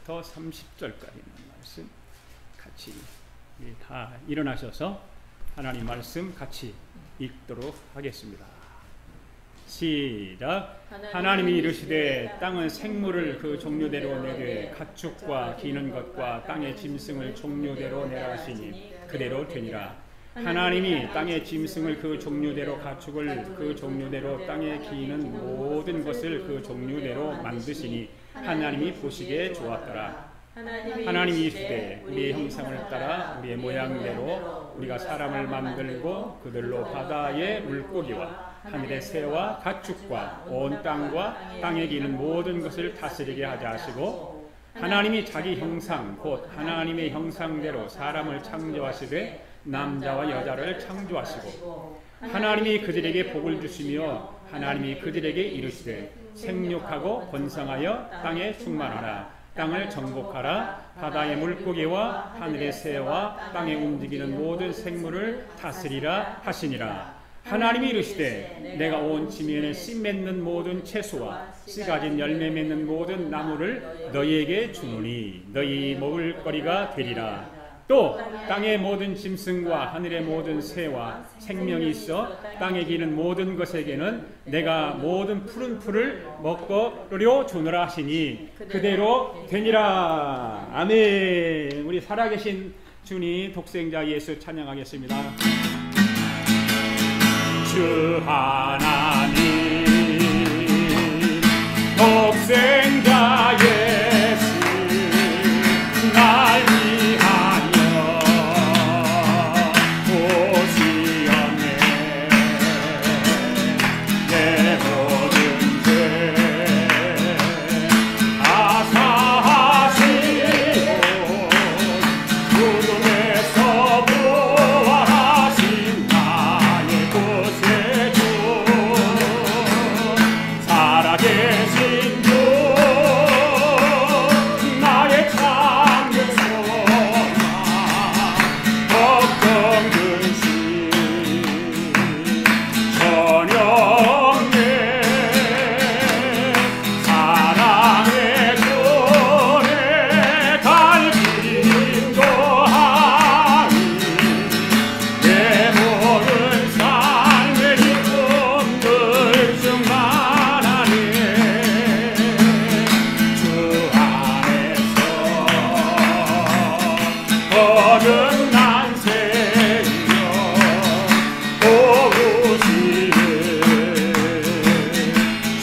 1절부터 30절까지 있는 말씀 같이 다 일어나셔서 하나님 말씀 같이 읽도록 하겠습니다. 시작. 하나님이 이르시되 땅은 생물을 그 종류대로 내되 가축과 기는 것과 땅의 짐승을 종류대로 내라 하시니 그대로 되니라. 하나님이 땅의 짐승을 그 종류대로 가축을 그 종류대로 땅에 기는 모든 것을 그 종류대로 만드시니 하나님이 보시기에 좋았더라. 하나님이 이르시되 우리의 형상을 따라 우리의 모양대로 우리가 사람을 만들고 그들로 바다의 물고기와 하늘의 새와 가축과 온 땅과 땅에 기는 모든 것을 다스리게 하자 하시고 하나님이 자기 형상 곧 하나님의 형상대로 사람을 창조하시되 남자와 여자를 창조하시고 하나님이 그들에게 복을 주시며 하나님이 그들에게 이르시되 생육하고 번성하여 땅에 충만하라. 땅을 정복하라. 바다의 물고기와 하늘의 새와 땅에 움직이는 모든 생물을 다스리라 하시니라. 하나님이 이르시되 내가 온 지면에 씨 맺는 모든 채소와 씨 가진 열매 맺는 모든 나무를 너희에게 주노니 너희 먹을 거리가 되리라. 또 땅의 모든 짐승과 하늘의 모든 새와 생명이 있어 땅에 기는 모든 것에게는 내가 모든 푸른 풀을 먹거리로 주노라 하시니 그대로 되니라. 아멘. 우리 살아계신 주님 독생자 예수 찬양하겠습니다. 주 하나님 독생자 예수 날 위하여 오시었네. 내 모든 죄 다 사하시고 구름에서 부활하신 나의 구세주 살아계신 주 나의 참된 소망 걱정 근심 전혀 없네. 사랑의 손에 갈긴 고하니 내 모든 삶의 기쁨들 충만하네. 주 안에서 거듭난 새이여 고우시는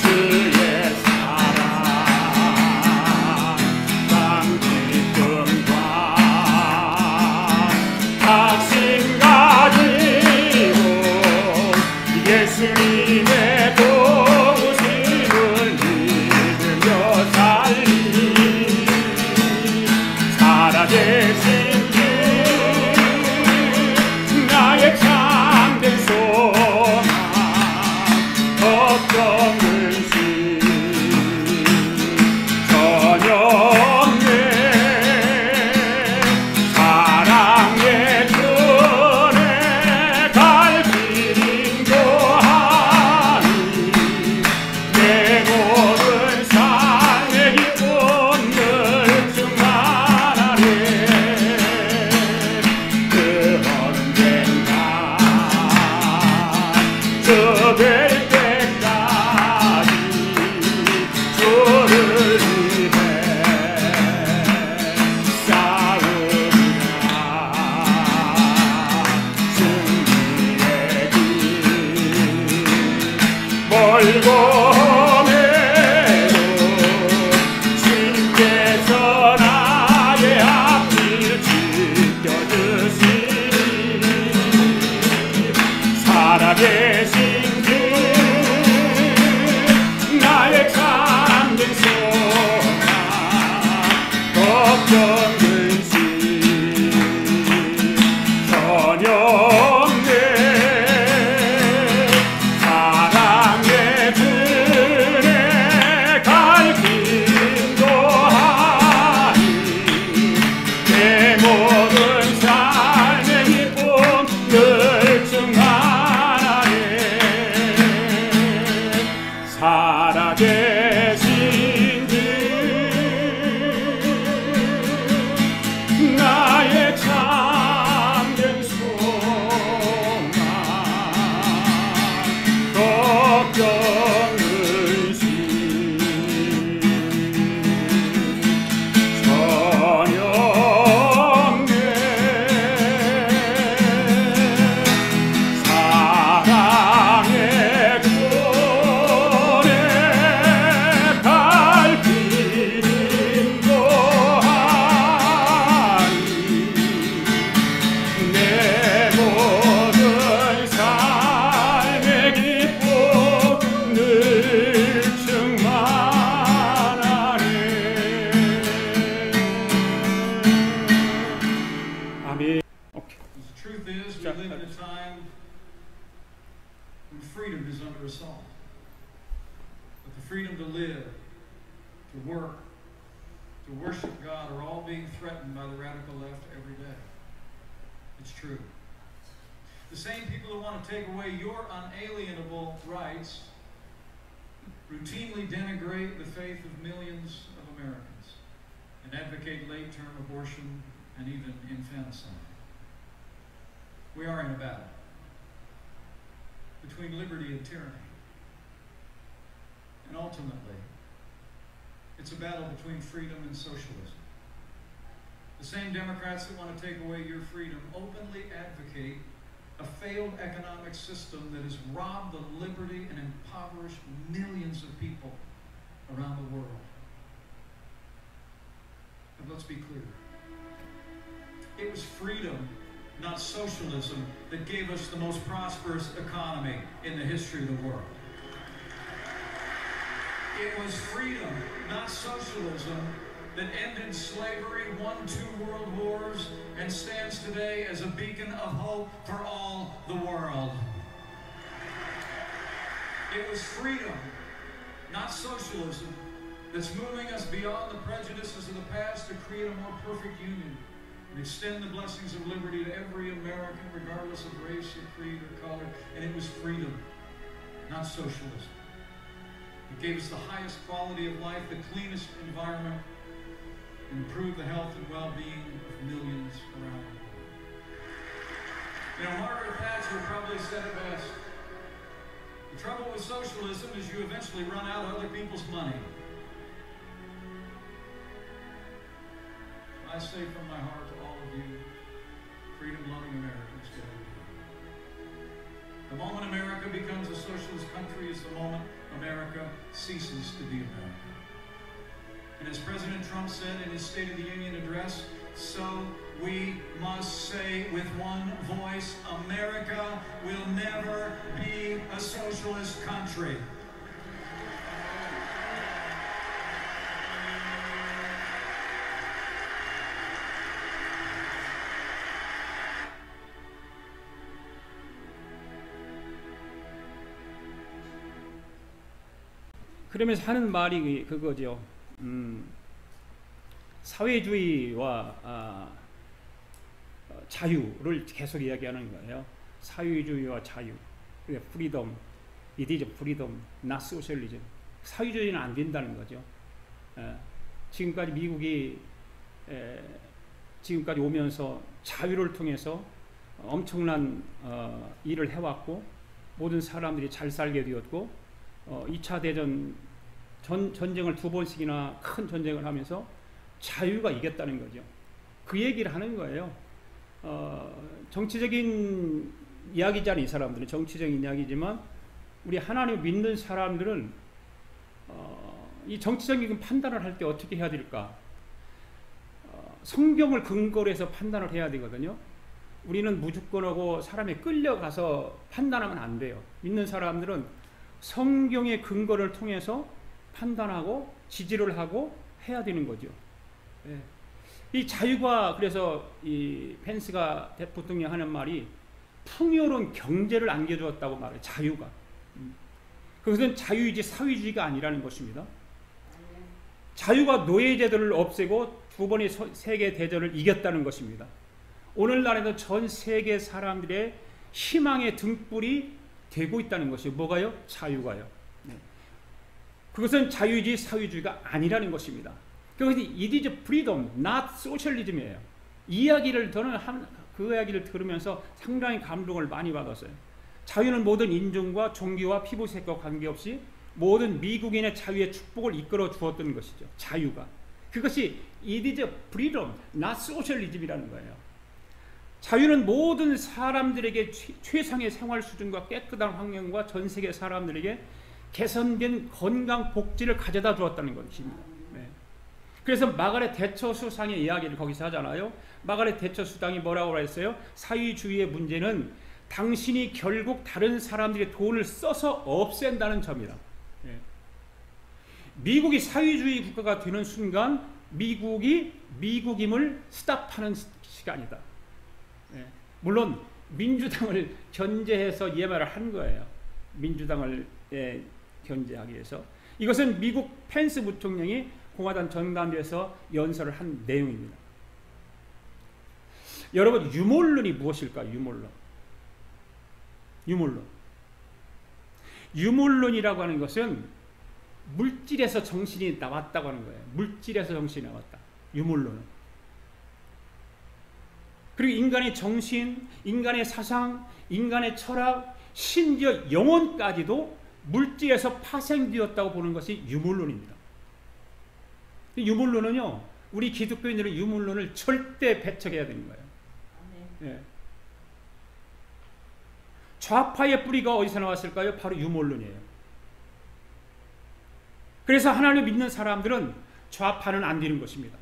주의 사랑 땅 기쁨과 확신 가지고 예수님의 도우심을 믿으며 살리. 살아계신 주 나의 참된 소망 걱정 근심 전혀 없네. 사랑의 눈에 갈긴 고하니 내 모든 삶의 기쁨들 충만하네. 그 언젠가 저뵐 때까지 주를 위해 싸우리라. 승리의 길 멀고 매도 주께서 나의 앞길 지켜주시니 살아계신 주 나의 참된 소망 걱정 근심 전혀 없네. 사랑의 들에 갈긴 고하니 내 모든 삶의 기쁨들 충만하네. 살아계신 주 freedom is under assault. But the freedom to live, to work, to worship God are all being threatened by the radical left every day. It's true. The same people who want to take away your unalienable rights routinely denigrate the faith of millions of Americans and advocate late-term abortion and even infanticide. We are in a battle between liberty and tyranny. And ultimately, it's a battle between freedom and socialism. The same Democrats that want to take away your freedom openly advocate a failed economic system that has robbed the liberty and impoverished millions of people around the world. And let's be clear. It was freedom, not socialism, that gave us the most prosperous economy in the history of the world. It was freedom, not socialism, that ended slavery, won 2 world wars, and stands today as a beacon of hope for all the world. It was freedom, not socialism, that's moving us beyond the prejudices of the past to create a more perfect union and extend the blessings of liberty to every American, regardless of race or creed or color. And it was freedom, not socialism. It gave us the highest quality of life, the cleanest environment, and improved the health and well-being of millions around the world. You know, Margaret Thatcher probably said it best. The trouble with socialism is you eventually run out of other people's money. I say from my heart to all of you, freedom-loving Americans, get over it. The moment America becomes a socialist country is the moment America ceases to be America. And as President Trump said in his State of the Union address, so we must say with one voice, America will never be a socialist country. 그러면서 하는 말이 그거죠. 사회주의와 자유를 계속 이야기하는 거예요. 사회주의와 자유, 프리덤, it is freedom, not socialism. 사회주의는 안 된다는 거죠. 지금까지 미국이 지금까지 오면서 자유를 통해서 엄청난 일을 해왔고 모든 사람들이 잘 살게 되었고 2차 대전 전쟁을 2번씩이나 큰 전쟁을 하면서 자유가 이겼다는 거죠. 그 얘기를 하는 거예요. 정치적인 이야기잖아요. 이 사람들은 정치적인 이야기지만 우리 하나님 믿는 사람들은 이 정치적인 판단을 할 때 어떻게 해야 될까? 성경을 근거로 해서 판단을 해야 되거든요. 우리는 무주권하고 사람에 끌려가서 판단하면 안 돼요. 믿는 사람들은 성경의 근거를 통해서 판단하고 지지를 하고 해야 되는 거죠. 예. 이 자유가 그래서 이 펜스가 부통령 하는 말이 풍요로운 경제를 안겨주었다고 말해요. 자유가. 그것은 자유이지 사회주의가 아니라는 것입니다. 자유가 노예제도를 없애고 2번의 세계 대전을 이겼다는 것입니다. 오늘날에도 전 세계 사람들의 희망의 등불이 되고 있다는 것이 뭐가요? 자유가요. 네. 그것은 자유이지 사회주의가 아니라는 것입니다. 그것이 it is freedom, not socialism이에요. 이 이야기를 저는 그 이야기를 들으면서 상당히 감동을 많이 받았어요. 자유는 모든 인종과 종교와 피부색과 관계없이 모든 미국인의 자유의 축복을 이끌어 주었던 것이죠. 자유가. 그것이 it is freedom, not socialism이라는 거예요. 자유는 모든 사람들에게 최상의 생활 수준과 깨끗한 환경과 전 세계 사람들에게 개선된 건강 복지를 가져다 주었다는 것입니다. 네. 그래서 마가렛 대처 수상의 이야기를 거기서 하잖아요. 마가렛 대처 수상이 뭐라고 했어요? 사회주의의 문제는 당신이 결국 다른 사람들의 돈을 써서 없앤다는 점이다. 네. 미국이 사회주의 국가가 되는 순간 미국이 미국임을 스탑하는 시간이다. 네. 물론 민주당을 견제해서 이 말을 한 거예요. 민주당을 견제하기 위해서. 이것은 미국 펜스 부통령이 공화당 전당대회에서 연설을 한 내용입니다. 여러분, 유물론이 무엇일까요? 유물론이라고 하는 것은 물질에서 정신이 나왔다고 하는 거예요. 물질에서 정신이 나왔다. 유물론은. 그리고 인간의 정신, 인간의 사상, 인간의 철학, 심지어 영혼까지도 물질에서 파생되었다고 보는 것이 유물론입니다. 유물론은요, 우리 기독교인들은 유물론을 절대 배척해야 되는 거예요. 예. 좌파의 뿌리가 어디서 나왔을까요? 바로 유물론이에요. 그래서 하나님을 믿는 사람들은 좌파는 안 되는 것입니다.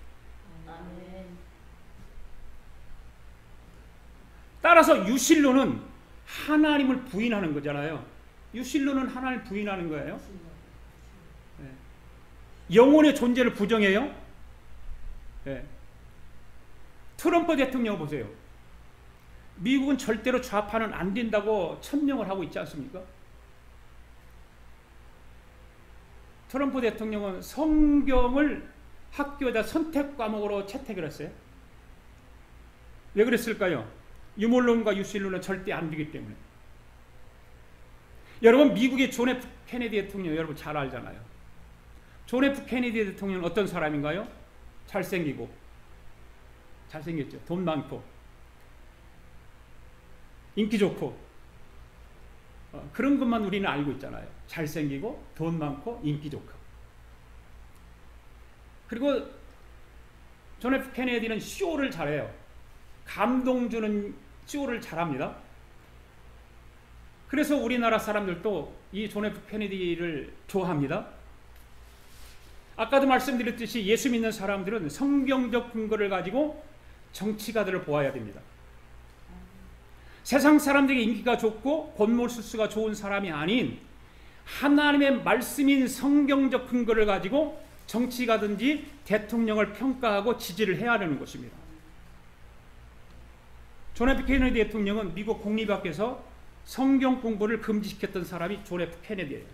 따라서 유실론은 하나님을 부인하는 거잖아요. 유실론은 하나님을 부인하는 거예요. 네. 영혼의 존재를 부정해요. 네. 트럼프 대통령 보세요. 미국은 절대로 좌파는 안 된다고 천명을 하고 있지 않습니까? 트럼프 대통령은 성경을 학교에다 선택 과목으로 채택을 했어요. 왜 그랬을까요? 유물론과 유실론은 절대 안 되기 때문에. 여러분, 미국의 존 F 케네디 대통령 여러분 잘 알잖아요. 존 F 케네디 대통령은 어떤 사람인가요? 잘생기고, 잘생겼죠. 돈 많고, 인기 좋고, 그런 것만 우리는 알고 있잖아요. 잘생기고, 돈 많고, 인기 좋고. 그리고 존 F 케네디는 쇼를 잘해요. 감동 주는 쇼를 잘합니다. 그래서 우리나라 사람들도 이 존 F 케네디를 좋아합니다. 아까도 말씀드렸듯이 예수 믿는 사람들은 성경적 근거를 가지고 정치가들을 보아야 됩니다. 세상 사람들에게 인기가 좋고 곤몰수수가 좋은 사람이 아닌 하나님의 말씀인 성경적 근거를 가지고 정치가든지 대통령을 평가하고 지지를 해야 하는 것입니다. 존 F 케네디 대통령은 미국 공립학교에서 성경 공부를 금지시켰던 사람이 존 F 케네디예요.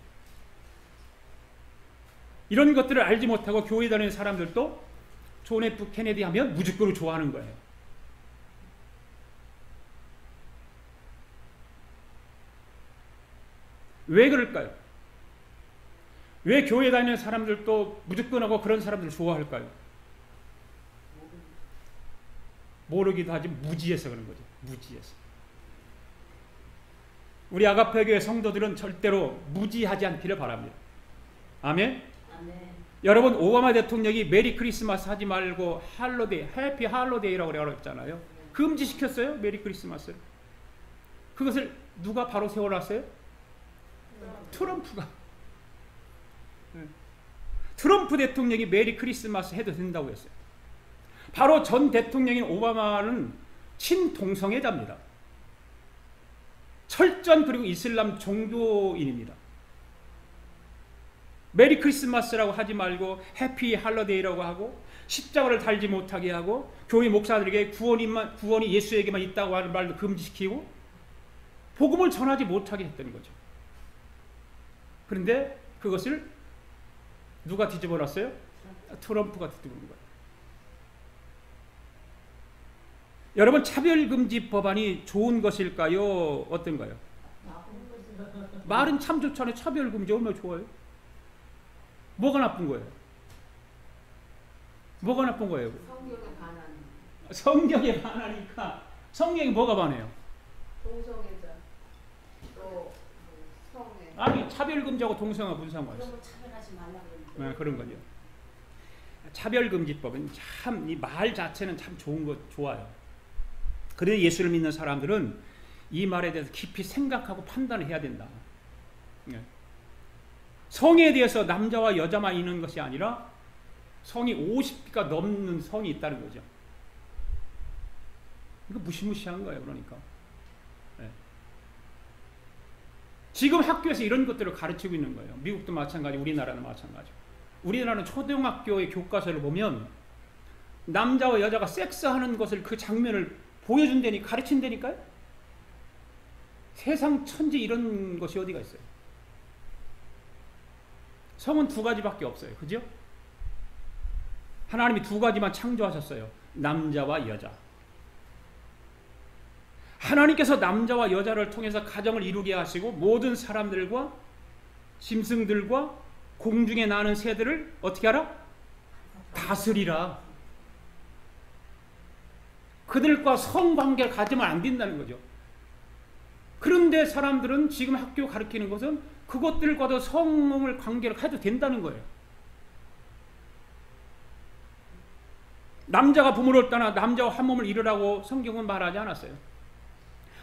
이런 것들을 알지 못하고 교회 다니는 사람들도 존 F 케네디 하면 무조건 좋아하는 거예요. 왜 그럴까요? 왜 교회 다니는 사람들도 무조건 하고 그런 사람들을 좋아할까요? 모르기도 하지 무지해서 그런 거죠. 무지해서. 우리 아가페 교회 성도들은 절대로 무지하지 않기를 바랍니다. 아멘? 아멘. 여러분, 오바마 대통령이 메리 크리스마스 하지 말고 할로데이, 해피 할로데이라고 그랬잖아요. 금지시켰어요. 메리 크리스마스를. 그것을 누가 바로 세워놨어요? 트럼프가. 트럼프 대통령이 메리 크리스마스 해도 된다고 했어요. 바로 전 대통령인 오바마는 친동성애자입니다. 철전 그리고 이슬람 종교인입니다. 메리 크리스마스라고 하지 말고 해피 할로데이라고 하고 십자가를 달지 못하게 하고 교회 목사들에게 구원이 예수에게만 있다고 하는 말도 금지시키고 복음을 전하지 못하게 했던 거죠. 그런데 그것을 누가 뒤집어놨어요? 트럼프가 뒤집어놓은 거예요. 여러분, 차별금지 법안이 좋은 것일까요? 어떤가요? 말은 참 좋잖아요. 차별금지 얼마나 좋아요? 뭐가 나쁜 거예요? 뭐가 나쁜 거예요? 성경에 반하는. 성경에 반하니까. 성경이 뭐가 반해요? 동성애자, 또 성애. 아니, 차별금지하고 동성애가 무슨 상관이 있어요? 그런 거 차별하지 말라고 그러는데. 네, 그런 거죠. 차별금지법은 참, 이 말 자체는 참 좋아요. 그런데 예수를 믿는 사람들은 이 말에 대해서 깊이 생각하고 판단을 해야 된다. 성에 대해서 남자와 여자만 있는 것이 아니라 성이 50개가 넘는 성이 있다는 거죠. 이거 무시무시한 거예요. 그러니까. 네. 지금 학교에서 이런 것들을 가르치고 있는 거예요. 미국도 마찬가지, 우리나라는 마찬가지. 우리나라는 초등학교의 교과서를 보면 남자와 여자가 섹스하는 것을 그 장면을 보여준다니, 가르친다니까요? 세상 천지 이런 것이 어디가 있어요? 성은 두 가지밖에 없어요. 그죠? 하나님이 두 가지만 창조하셨어요. 남자와 여자. 하나님께서 남자와 여자를 통해서 가정을 이루게 하시고 모든 사람들과 짐승들과 공중에 나는 새들을 어떻게 하라? 다스리라. 그들과 성관계를 가지면 안 된다는 거죠. 그런데 사람들은 지금 학교 가르치는 것은 그것들과도 성을 관계를 해도 된다는 거예요. 남자가 부모를 떠나 남자와 한 몸을 이루라고 성경은 말하지 않았어요.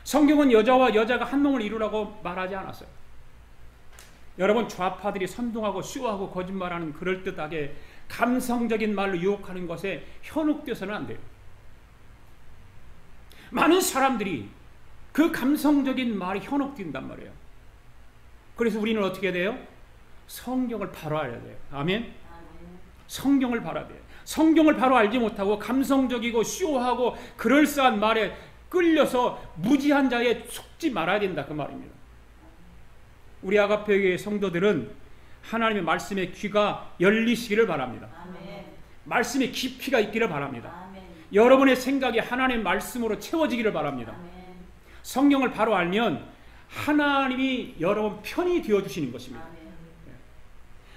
성경은 여자와 여자가 한 몸을 이루라고 말하지 않았어요. 여러분, 좌파들이 선동하고 쇼하고 거짓말하는 그럴듯하게 감성적인 말로 유혹하는 것에 현혹돼서는 안 돼요. 많은 사람들이 그 감성적인 말에 현혹된단 말이에요. 그래서 우리는 어떻게 돼요? 성경을 바로 알아야 돼요. 아멘? 성경을 바로 알아야 돼요. 성경을 바로 알지 못하고 감성적이고 쇼하고 그럴싸한 말에 끌려서 무지한 자에 속지 말아야 된다, 그 말입니다. 우리 아가페교회 성도들은 하나님의 말씀에 귀가 열리시기를 바랍니다. 아멘. 말씀에 깊이가 있기를 바랍니다. 아멘. 여러분의 생각이 하나님의 말씀으로 채워지기를 바랍니다. 아멘. 성경을 바로 알면 하나님이 여러분 편이 되어주시는 것입니다. 아멘.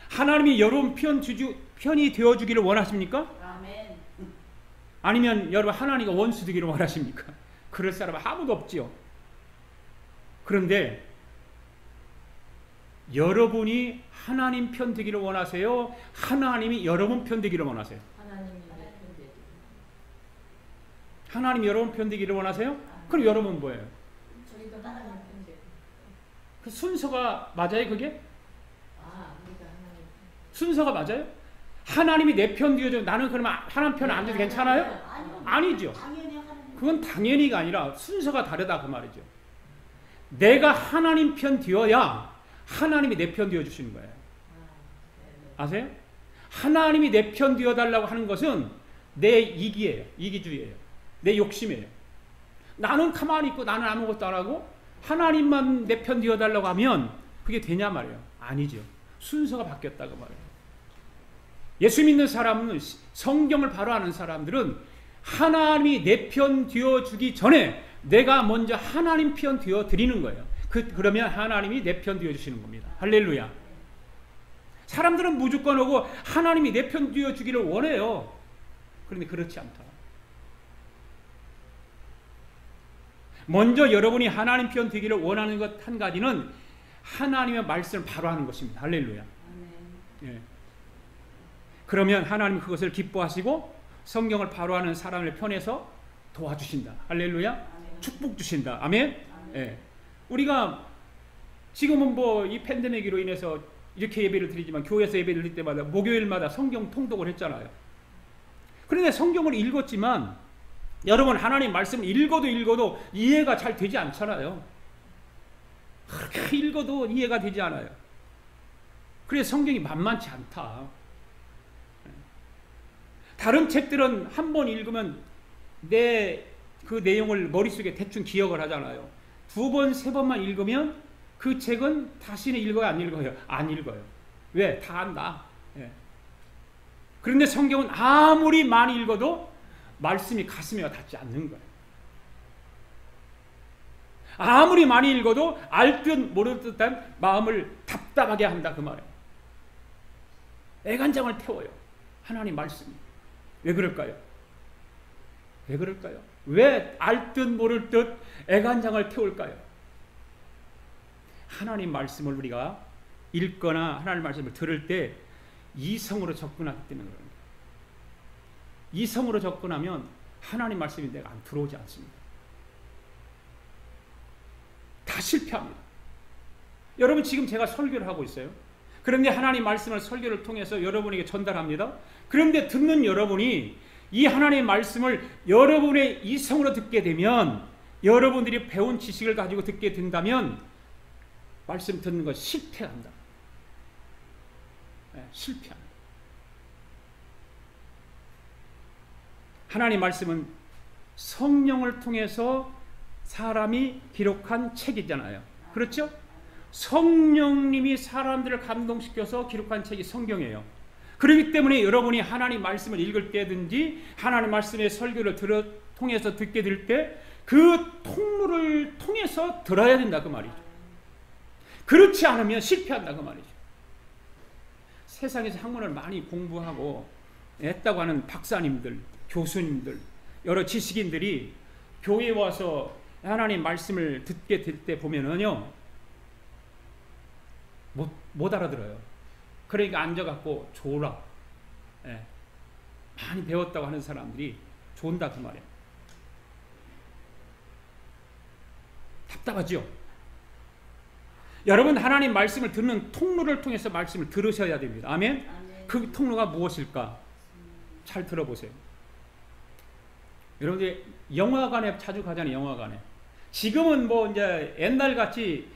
하나님이 여러분 편이 되어주기를 원하십니까? 아멘. 아니면 여러분 하나님과 원수 되기를 원하십니까? 그럴 사람은 아무도 없지요. 그런데 여러분이 하나님 편 되기를 원하세요? 하나님이 여러분 편 되기를 원하세요? 하나님이 여러분 편 되기를 원하세요? 그럼 여러분 뭐예요? 저희도 하나님 편지. 그 순서가 맞아요, 그게? 우리가 하나님. 순서가 맞아요? 하나님이 내 편 되어줘. 나는 그러면 하나님 편 안 돼도 괜찮아요? 아니죠. 당연히 하나님. 그건 당연히가 아니라 순서가 다르다, 그 말이죠. 내가 하나님 편 되어야 하나님이 내 편 되어 주시는 거예요. 아세요? 하나님이 내 편 되어 달라고 하는 것은 내 이기예요. 이기주의예요. 내 욕심이에요. 나는 가만히 있고 나는 아무것도 안 하고 하나님만 내 편 되어 달라고 하면 그게 되냐 말이에요. 아니죠. 순서가 바뀌었다고 말이에요. 예수 믿는 사람은, 성경을 바로 아는 사람들은 하나님이 내 편 되어 주기 전에 내가 먼저 하나님 편 되어 드리는 거예요. 그러면 하나님이 내 편 되어 주시는 겁니다. 할렐루야. 사람들은 무조건 오고 하나님이 내 편 되어 주기를 원해요. 그런데 그렇지 않다. 먼저 여러분이 하나님 편 되기를 원하는 것 한 가지는 하나님의 말씀을 바로 하는 것입니다. 할렐루야. 예. 그러면 하나님 그것을 기뻐하시고 성경을 바로 하는 사람을 편에서 도와주신다. 할렐루야. 축복 주신다. 아멘. 예. 우리가 지금은 뭐 이 팬데믹으로 인해서 이렇게 예배를 드리지만 교회에서 예배를 드릴 때마다 목요일마다 성경 통독을 했잖아요. 그런데 성경을 읽었지만 여러분, 하나님 말씀을 읽어도 이해가 잘 되지 않잖아요. 그렇게 읽어도 이해가 되지 않아요. 그래서 성경이 만만치 않다. 다른 책들은 한 번 읽으면 그 내용을 머릿속에 대충 기억을 하잖아요. 두 번, 세 번만 읽으면 그 책은 다시는 읽어요, 안 읽어요? 안 읽어요. 왜? 다 안다. 예. 그런데 성경은 아무리 많이 읽어도 말씀이 가슴에 닿지 않는 거예요. 아무리 많이 읽어도 알 듯 모를 듯한 마음을 답답하게 한다, 그 말이에요. 애간장을 태워요. 하나님 말씀이. 왜 그럴까요? 왜 그럴까요? 왜 알 듯 모를 듯 애간장을 태울까요? 하나님 말씀을 우리가 읽거나 하나님 말씀을 들을 때 이성으로 접근하기 때문에 그럽니다. 이성으로 접근하면 하나님 말씀이 내가 안 들어오지 않습니다. 다 실패합니다. 여러분, 지금 제가 설교를 하고 있어요. 그런데 하나님 말씀을 설교를 통해서 여러분에게 전달합니다. 그런데 듣는 여러분이 이 하나님의 말씀을 여러분의 이성으로 듣게 되면, 여러분들이 배운 지식을 가지고 듣게 된다면 말씀 듣는 거 실패한다. 네, 실패합니다. 하나님 말씀은 성령을 통해서 사람이 기록한 책이잖아요. 그렇죠? 성령님이 사람들을 감동시켜서 기록한 책이 성경이에요. 그렇기 때문에 여러분이 하나님 말씀을 읽을 때든지 하나님 말씀의 설교를 통해서 듣게 될 때 그 통로를 통해서 들어야 된다 그 말이죠. 그렇지 않으면 실패한다 그 말이죠. 세상에서 학문을 많이 공부하고 했다고 하는 박사님들, 교수님들, 여러 지식인들이 교회에 와서 하나님 말씀을 듣게 될 때 보면은요 못 알아들어요. 그러니까 앉아갖고 졸아. 예. 많이 배웠다고 하는 사람들이 존다 그 말이에요. 답답하죠? 여러분 하나님 말씀을 듣는 통로를 통해서 말씀을 들으셔야 됩니다. 아멘? 그 통로가 무엇일까? 잘 들어보세요. 여러분들 영화관에 자주 가잖아요. 영화관에. 지금은 뭐 이제 옛날같이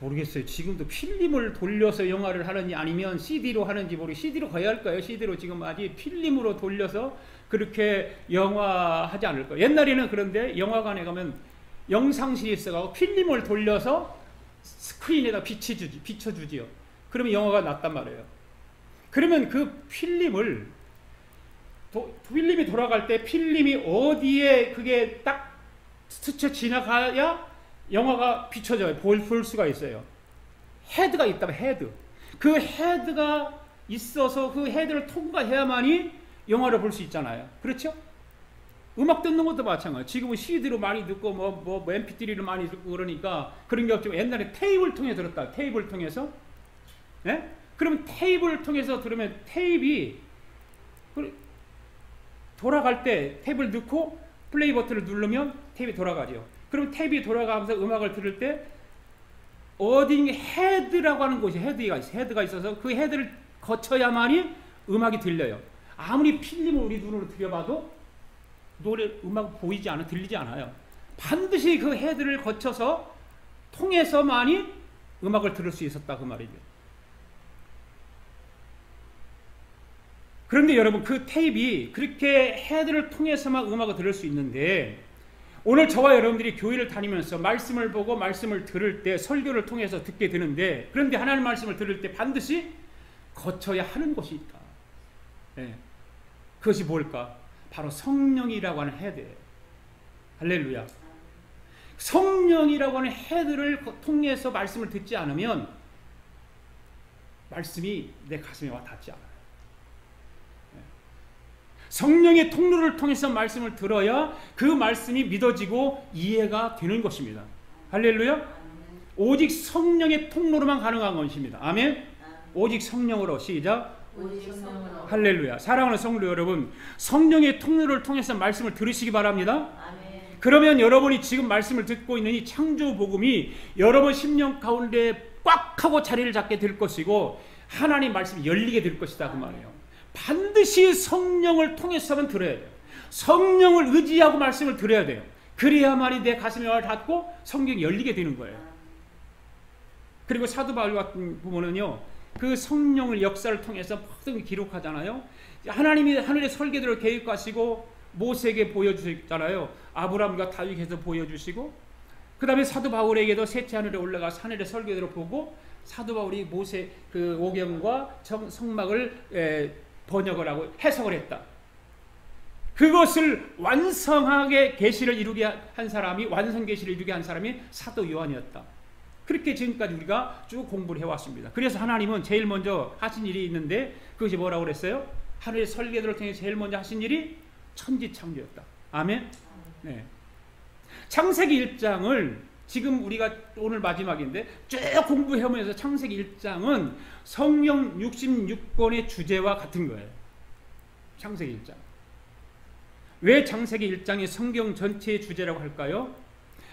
모르겠어요. 지금도 필름을 돌려서 영화를 하는지 아니면 CD로 하는지 모르겠어요. CD로 가야 할 거예요. CD로 지금 아직 필름으로 돌려서 그렇게 영화 하지 않을 거예요. 옛날에는 그런데 영화관에 가면 영상실이 있어가지고 필름을 돌려서 스크린에다 비춰주지요. 그러면 영화가 났단 말이에요. 그러면 그 필름을 필름이 돌아갈 때 필름이 어디에 그게 딱 스쳐 지나가야 영화가 비춰져요. 볼 수가 있어요. 헤드가 있다면 헤드. 그 헤드가 있어서 그 헤드를 통과해야만이 영화를 볼 수 있잖아요. 그렇죠? 음악 듣는 것도 마찬가지예요. 지금은 CD로 많이 듣고 뭐 MP3로 많이 듣고 그러니까 그런 게 없지만 옛날에 테이프를 통해 들었다. 테이프를 통해서. 예? 그러면 테이프를 통해서 들으면 테이프이 돌아갈 때 테이프를 넣고 플레이 버튼을 누르면 테이프이 돌아가죠. 그럼 테이프이 돌아가면서 음악을 들을 때 어딘 헤드라고 하는 곳이 헤드가 있어서 그 헤드를 거쳐야만이 음악이 들려요. 아무리 필름을 우리 눈으로 들여봐도 음악 보이지 않아, 들리지 않아요. 반드시 그 헤드를 거쳐서 통해서만이 음악을 들을 수 있었다 그 말이죠. 그런데 여러분 그 테이프이 그렇게 헤드를 통해서만 음악을 들을 수 있는데 오늘 저와 여러분들이 교회를 다니면서 말씀을 보고 말씀을 들을 때 설교를 통해서 듣게 되는데 그런데 하나님 말씀을 들을 때 반드시 거쳐야 하는 곳이 있다. 네. 그것이 뭘까? 바로 성령이라고 하는 헤드예요. 할렐루야. 성령이라고 하는 헤드를 통해서 말씀을 듣지 않으면 말씀이 내 가슴에 와 닿지 않아요. 성령의 통로를 통해서 말씀을 들어야 그 말씀이 믿어지고 이해가 되는 것입니다. 할렐루야. 오직 성령의 통로로만 가능한 것입니다. 아멘. 오직 성령으로. 시작. 할렐루야. 사랑하는 성도 여러분, 성령의 통로를 통해서 말씀을 들으시기 바랍니다. 아멘. 그러면 여러분이 지금 말씀을 듣고 있는 이 창조복음이 여러분 심령 가운데 꽉 하고 자리를 잡게 될 것이고 하나님 말씀이 열리게 될 것이다 그 말이에요. 반드시 성령을 통해서만 들어야 돼요. 성령을 의지하고 말씀을 들어야 돼요. 그래야만이 내 가슴에 와 닿고 성경이 열리게 되는 거예요. 그리고 사도 바울 같은 부분은요, 그 성령을 역사를 통해서 모든 기록하잖아요. 하나님이 하늘의 설계도를 계획하시고 모세에게 보여주셨잖아요. 아브라함과 다윗에게서 보여주시고 그 다음에 사도 바울에게도 셋째 하늘에 올라가서 하늘의 설계도를 보고 사도 바울이 모세 그 오경과 성막을 번역을 하고 해석을 했다. 그것을 완성하게 계시를 이루게 한 사람이 완성 계시를 이루게 한 사람이 사도 요한이었다. 그렇게 지금까지 우리가 쭉 공부를 해왔습니다. 그래서 하나님은 제일 먼저 하신 일이 있는데 그것이 뭐라고 그랬어요? 하늘의 설계도를 통해 제일 먼저 하신 일이 천지창조였다. 아멘. 네. 창세기 1장을 지금 우리가 오늘 마지막인데 쭉 공부해오면서 창세기 1장은 성경 66권의 주제와 같은 거예요. 창세기 1장. 왜 창세기 1장이 성경 전체의 주제라고 할까요?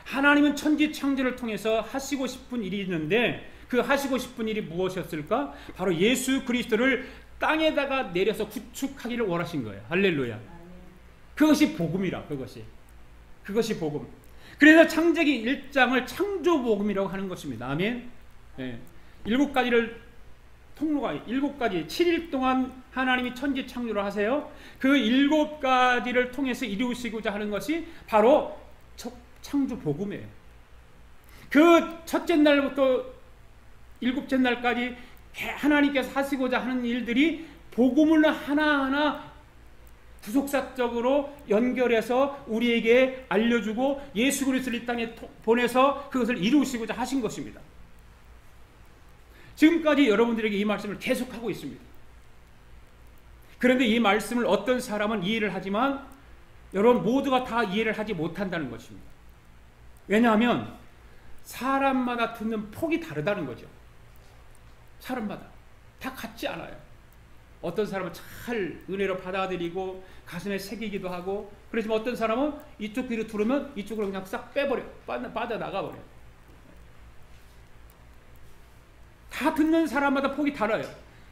하나님은 천지 창조를 통해서 하시고 싶은 일이 있는데 그 하시고 싶은 일이 무엇이었을까? 바로 예수 그리스도를 땅에다가 내려서 구축하기를 원하신 거예요. 할렐루야. 그것이 복음이라. 그것이 복음. 그래서 창세기 1장을 창조복음이라고 하는 것입니다. 아멘. 네. 7가지 7일 동안 하나님이 천지 창조를 하세요. 그 7가지를 통해서 이루시고자 하는 것이 바로 창조 복음이에요. 그 첫째 날부터 일곱째 날까지 하나님께서 하시고자 하는 일들이 복음을 하나하나 구속사적으로 연결해서 우리에게 알려주고 예수 그리스도를 이 땅에 보내서 그것을 이루시고자 하신 것입니다. 지금까지 여러분들에게 이 말씀을 계속하고 있습니다. 그런데 이 말씀을 어떤 사람은 이해를 하지만 여러분 모두가 다 이해를 하지 못한다는 것입니다. 왜냐하면 사람마다 듣는 폭이 다르다는 거죠. 사람마다 다 같지 않아요. 어떤 사람은 잘 은혜로 받아들이고 가슴에 새기기도 하고, 그렇지만 어떤 사람은 이쪽 귀로 들으면 이쪽으로 그냥 싹 빼버려, 빠져나가버려. 다 듣는 사람마다 폭이 달라요.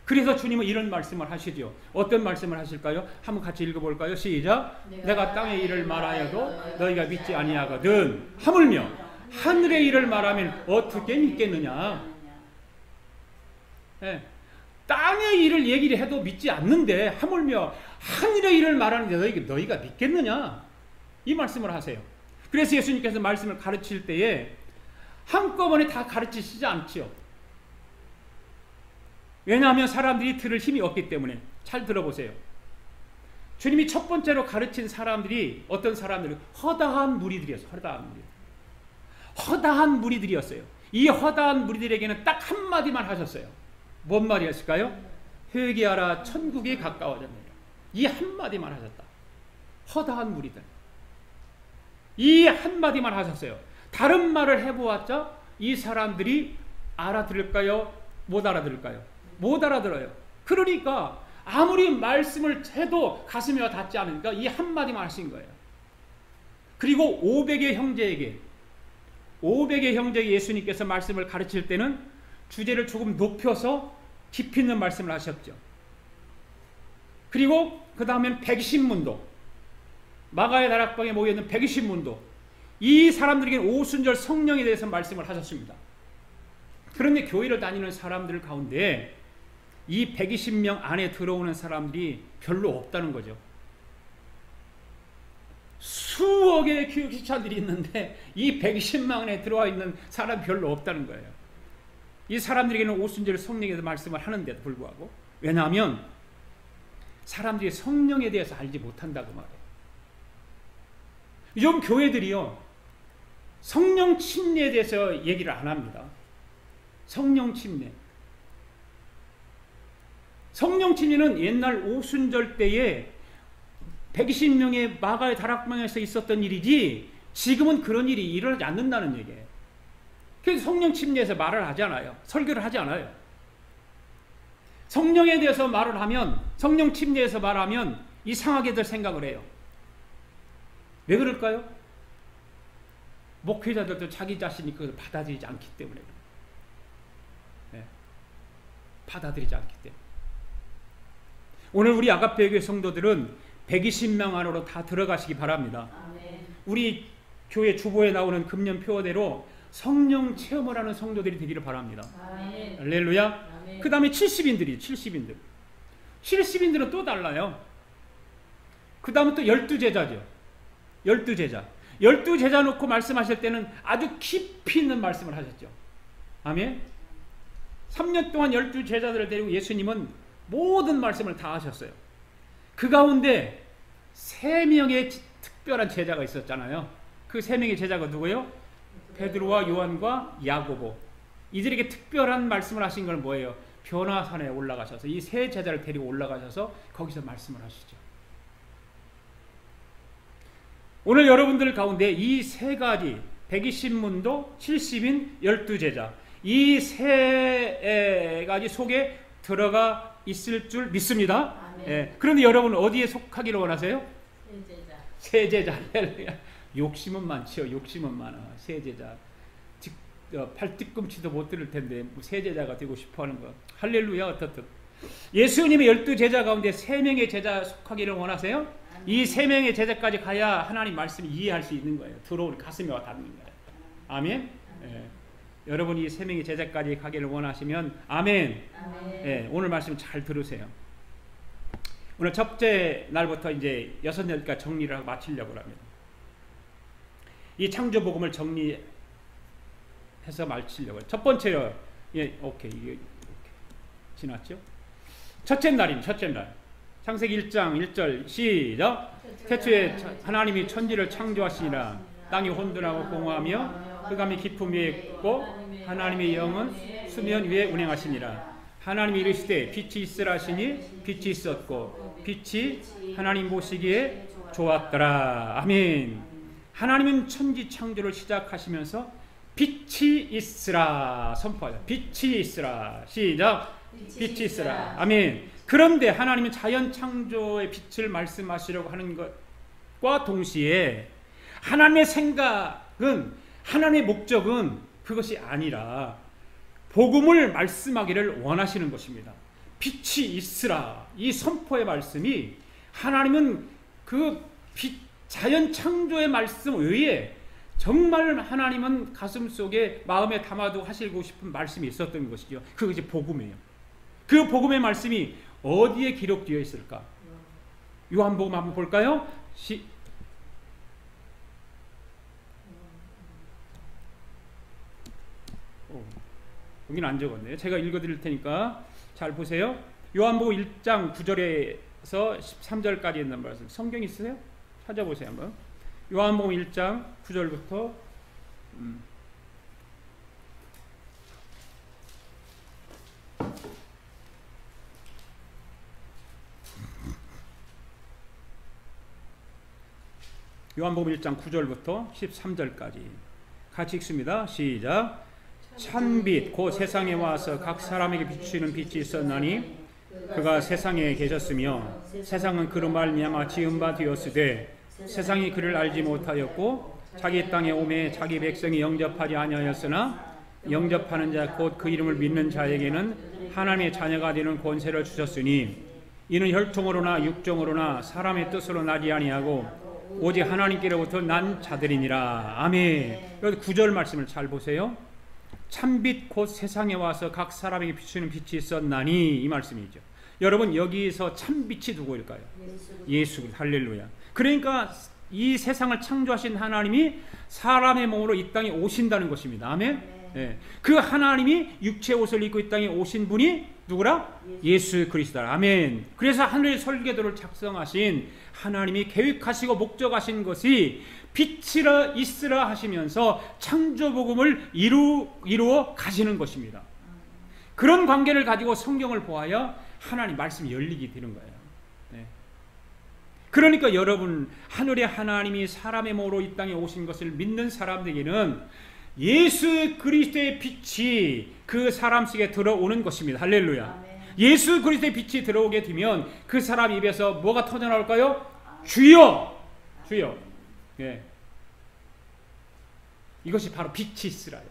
그래서 주님은 이런 말씀을 하시죠. 어떤 말씀을 하실까요? 한번 같이 읽어볼까요? 시작. 내가 땅의 일을 말하여도 너희가 믿지 아니하거든. 하물며 하늘의 일을 말하면 어떻게 믿겠느냐. 네. 땅의 일을 얘기를 해도 믿지 않는데 하물며 하늘의 일을 말하는데 너희가 믿겠느냐. 이 말씀을 하세요. 그래서 예수님께서 말씀을 가르칠 때에 한꺼번에 다 가르치시지 않지요. 왜냐하면 사람들이 들을 힘이 없기 때문에. 잘 들어보세요. 주님이 첫 번째로 가르친 사람들이 어떤 사람들이 허다한 무리들이었어요. 허다한 무리들이었어요. 이 허다한 무리들에게는 딱 한마디만 하셨어요. 뭔 말이었을까요? 회개하라, 천국이 가까워졌느니라. 이 한마디만 하셨다. 허다한 무리들. 이 한마디만 하셨어요. 다른 말을 해보았자 이 사람들이 알아들을까요? 못 알아들을까요? 못 알아들어요. 그러니까 아무리 말씀을 해도 가슴에 와 닿지 않으니까 이 한마디만 하신 거예요. 그리고 500의 형제에게 예수님께서 말씀을 가르칠 때는 주제를 조금 높여서 깊이 있는 말씀을 하셨죠. 그리고 그 다음엔 120문도, 마가의 다락방에 모여있는 120문도, 이 사람들에게는 오순절 성령에 대해서 말씀을 하셨습니다. 그런데 교회를 다니는 사람들 가운데 이 120명 안에 들어오는 사람들이 별로 없다는 거죠. 수억의 기독교인들이 있는데 이 120명 안에 들어와 있는 사람이 별로 없다는 거예요. 이 사람들에게는 오순절 성령에 대해서 말씀을 하는데도 불구하고. 왜냐하면 사람들이 성령에 대해서 알지 못한다고 말해요. 요즘 교회들이요, 성령 침례에 대해서 얘기를 안 합니다. 성령 침례. 성령 침례는 옛날 오순절 때에 120명의 마가의 다락방에서 있었던 일이지 지금은 그런 일이 일어나지 않는다는 얘기예요. 그래서 성령 침례에서 말을 하지 않아요. 설교를 하지 않아요. 성령에 대해서 말을 하면, 성령 침례에서 말하면 이상하게들 생각을 해요. 왜 그럴까요? 목회자들도 자기 자신이 그걸 받아들이지 않기 때문에. 네. 받아들이지 않기 때문에. 오늘 우리 아가페교회 성도들은 120명 안으로 다 들어가시기 바랍니다. 아멘. 우리 교회 주보에 나오는 금년 표어대로 성령 체험을 하는 성도들이 되기를 바랍니다. 아멘. 할렐루야. 아멘. 그 다음에 70인들이 70인들은 또 달라요. 그 다음은 또 12제자죠. 12제자 놓고 말씀하실 때는 아주 깊이 있는 말씀을 하셨죠. 아멘. 3년 동안 12제자들을 데리고 예수님은 모든 말씀을 다 하셨어요. 그 가운데 3명의 특별한 제자가 있었잖아요. 그 3명의 제자가 누구예요? 베드로와 요한과 야고보. 이들에게 특별한 말씀을 하신 건 뭐예요? 변화산에 올라가셔서 이 3 제자를 데리고 올라가셔서 거기서 말씀을 하시죠. 오늘 여러분들 가운데 이 3가지 120문도, 70인, 12제자 이 3가지 속에 들어가 있을 줄 믿습니다. 예. 그런데 여러분은 어디에 속하기를 원하세요? 세제자. 욕심은 많죠. 욕심은 많아. 세제자. 팔 뒤꿈치도 못 들을 텐데 세제자가 되고 싶어하는 거. 할렐루야. 어떻든 예수님의 12제자 가운데 3명의 제자 속하기를 원하세요? 이 3명의 제자까지 가야 하나님 말씀을 이해할 수 있는 거예요. 들어오는 가슴에 와 닿는 거예요. 아멘. 예. 여러분이 이 3명의 제자까지 가기를 원하시면 아멘. 예. 오늘 말씀 잘 들으세요. 오늘 첫째 날부터 이제 6날까지 정리를 하고 마치려고 합니다. 이 창조 복음을 정리해서 마치려고요. 첫 번째로 오케이 이게 지났죠? 첫째 날입니다. 첫째 날. 창세기 1장 1절 시작. 태초에 하나님이 천지를 창조하시니라. 땅이 혼돈하고 공허하며 흑암이 깊음 위에 있고 하나님의 영은 수면 위에 운행하시니라. 하나님이 이르시되 빛이 있으라 하시니 빛이 있었고 빛이 하나님 보시기에 좋았더라. 아멘. 하나님은 천지 창조를 시작하시면서 빛이 있으라 선포하자. 빛이 있으라. 시작. 빛이 있으라. 아멘. 그런데 하나님은 자연 창조의 빛을 말씀하시려고 하는 것과 동시에 하나님의 생각은, 하나님의 목적은 그것이 아니라 복음을 말씀하기를 원하시는 것입니다. 빛이 있으라. 이 선포의 말씀이 하나님은 그 빛, 자연 창조의 말씀 외에 정말 하나님은 가슴속에 마음에 담아두고 하시고 싶은 말씀이 있었던 것이죠. 그것이 복음이에요. 그 복음의 말씀이 어디에 기록되어 있을까? 요한복음 한번 볼까요? 여기는 안 적었네요. 제가 읽어드릴 테니까 잘 보세요. 요한복음 1장 9절에서 13절까지 있는 말씀. 성경 있으세요? 찾아보세요 한번. 요한복음 1장 9절부터 요한복음 1장 9절부터 13절까지 같이 읽습니다. 시작. 참빛 곧 세상에 와서 각 사람에게 비추는 빛이 있었나니 그가 세상에 계셨으며 세상은 그로 말미암아 지은 바 되었으되 세상이 그를 알지 못하였고 자기 땅에 오매 자기 백성이 영접하지 아니하였으나 영접하는 자 곧 그 이름을 믿는 자에게는 하나님의 자녀가 되는 권세를 주셨으니 이는 혈통으로나 육정으로나 사람의 뜻으로 나지 아니하고 오직 하나님께로부터 난 자들이니라. 아멘. 여기 9절 말씀을 잘 보세요. 참빛 곧 세상에 와서 각 사람에게 비추는 빛이 있었나니 이 말씀이죠. 여러분 여기서 참빛이 누구일까요? 예수. 할렐루야. 그러니까 이 세상을 창조하신 하나님이 사람의 몸으로 이 땅에 오신다는 것입니다. 아멘. 네. 그 하나님이 육체의 옷을 입고 이 땅에 오신 분이 누구라? 예수 그리스도라. 아멘. 그래서 하늘의 설계도를 작성하신 하나님이 계획하시고 목적하신 것이 빛이라 있으라 하시면서 창조복음을 이루어 가시는 것입니다. 그런 관계를 가지고 성경을 보아야 하나님 말씀이 열리게 되는 거예요. 네. 그러니까 여러분 하늘의 하나님이 사람의 몸으로 이 땅에 오신 것을 믿는 사람들에게는 예수 그리스도의 빛이 그 사람 속에 들어오는 것입니다. 할렐루야. 아멘. 예수 그리스도의 빛이 들어오게 되면 그 사람 입에서 뭐가 터져나올까요? 주여! 주여! 예. 이것이 바로 빛이 있으라요.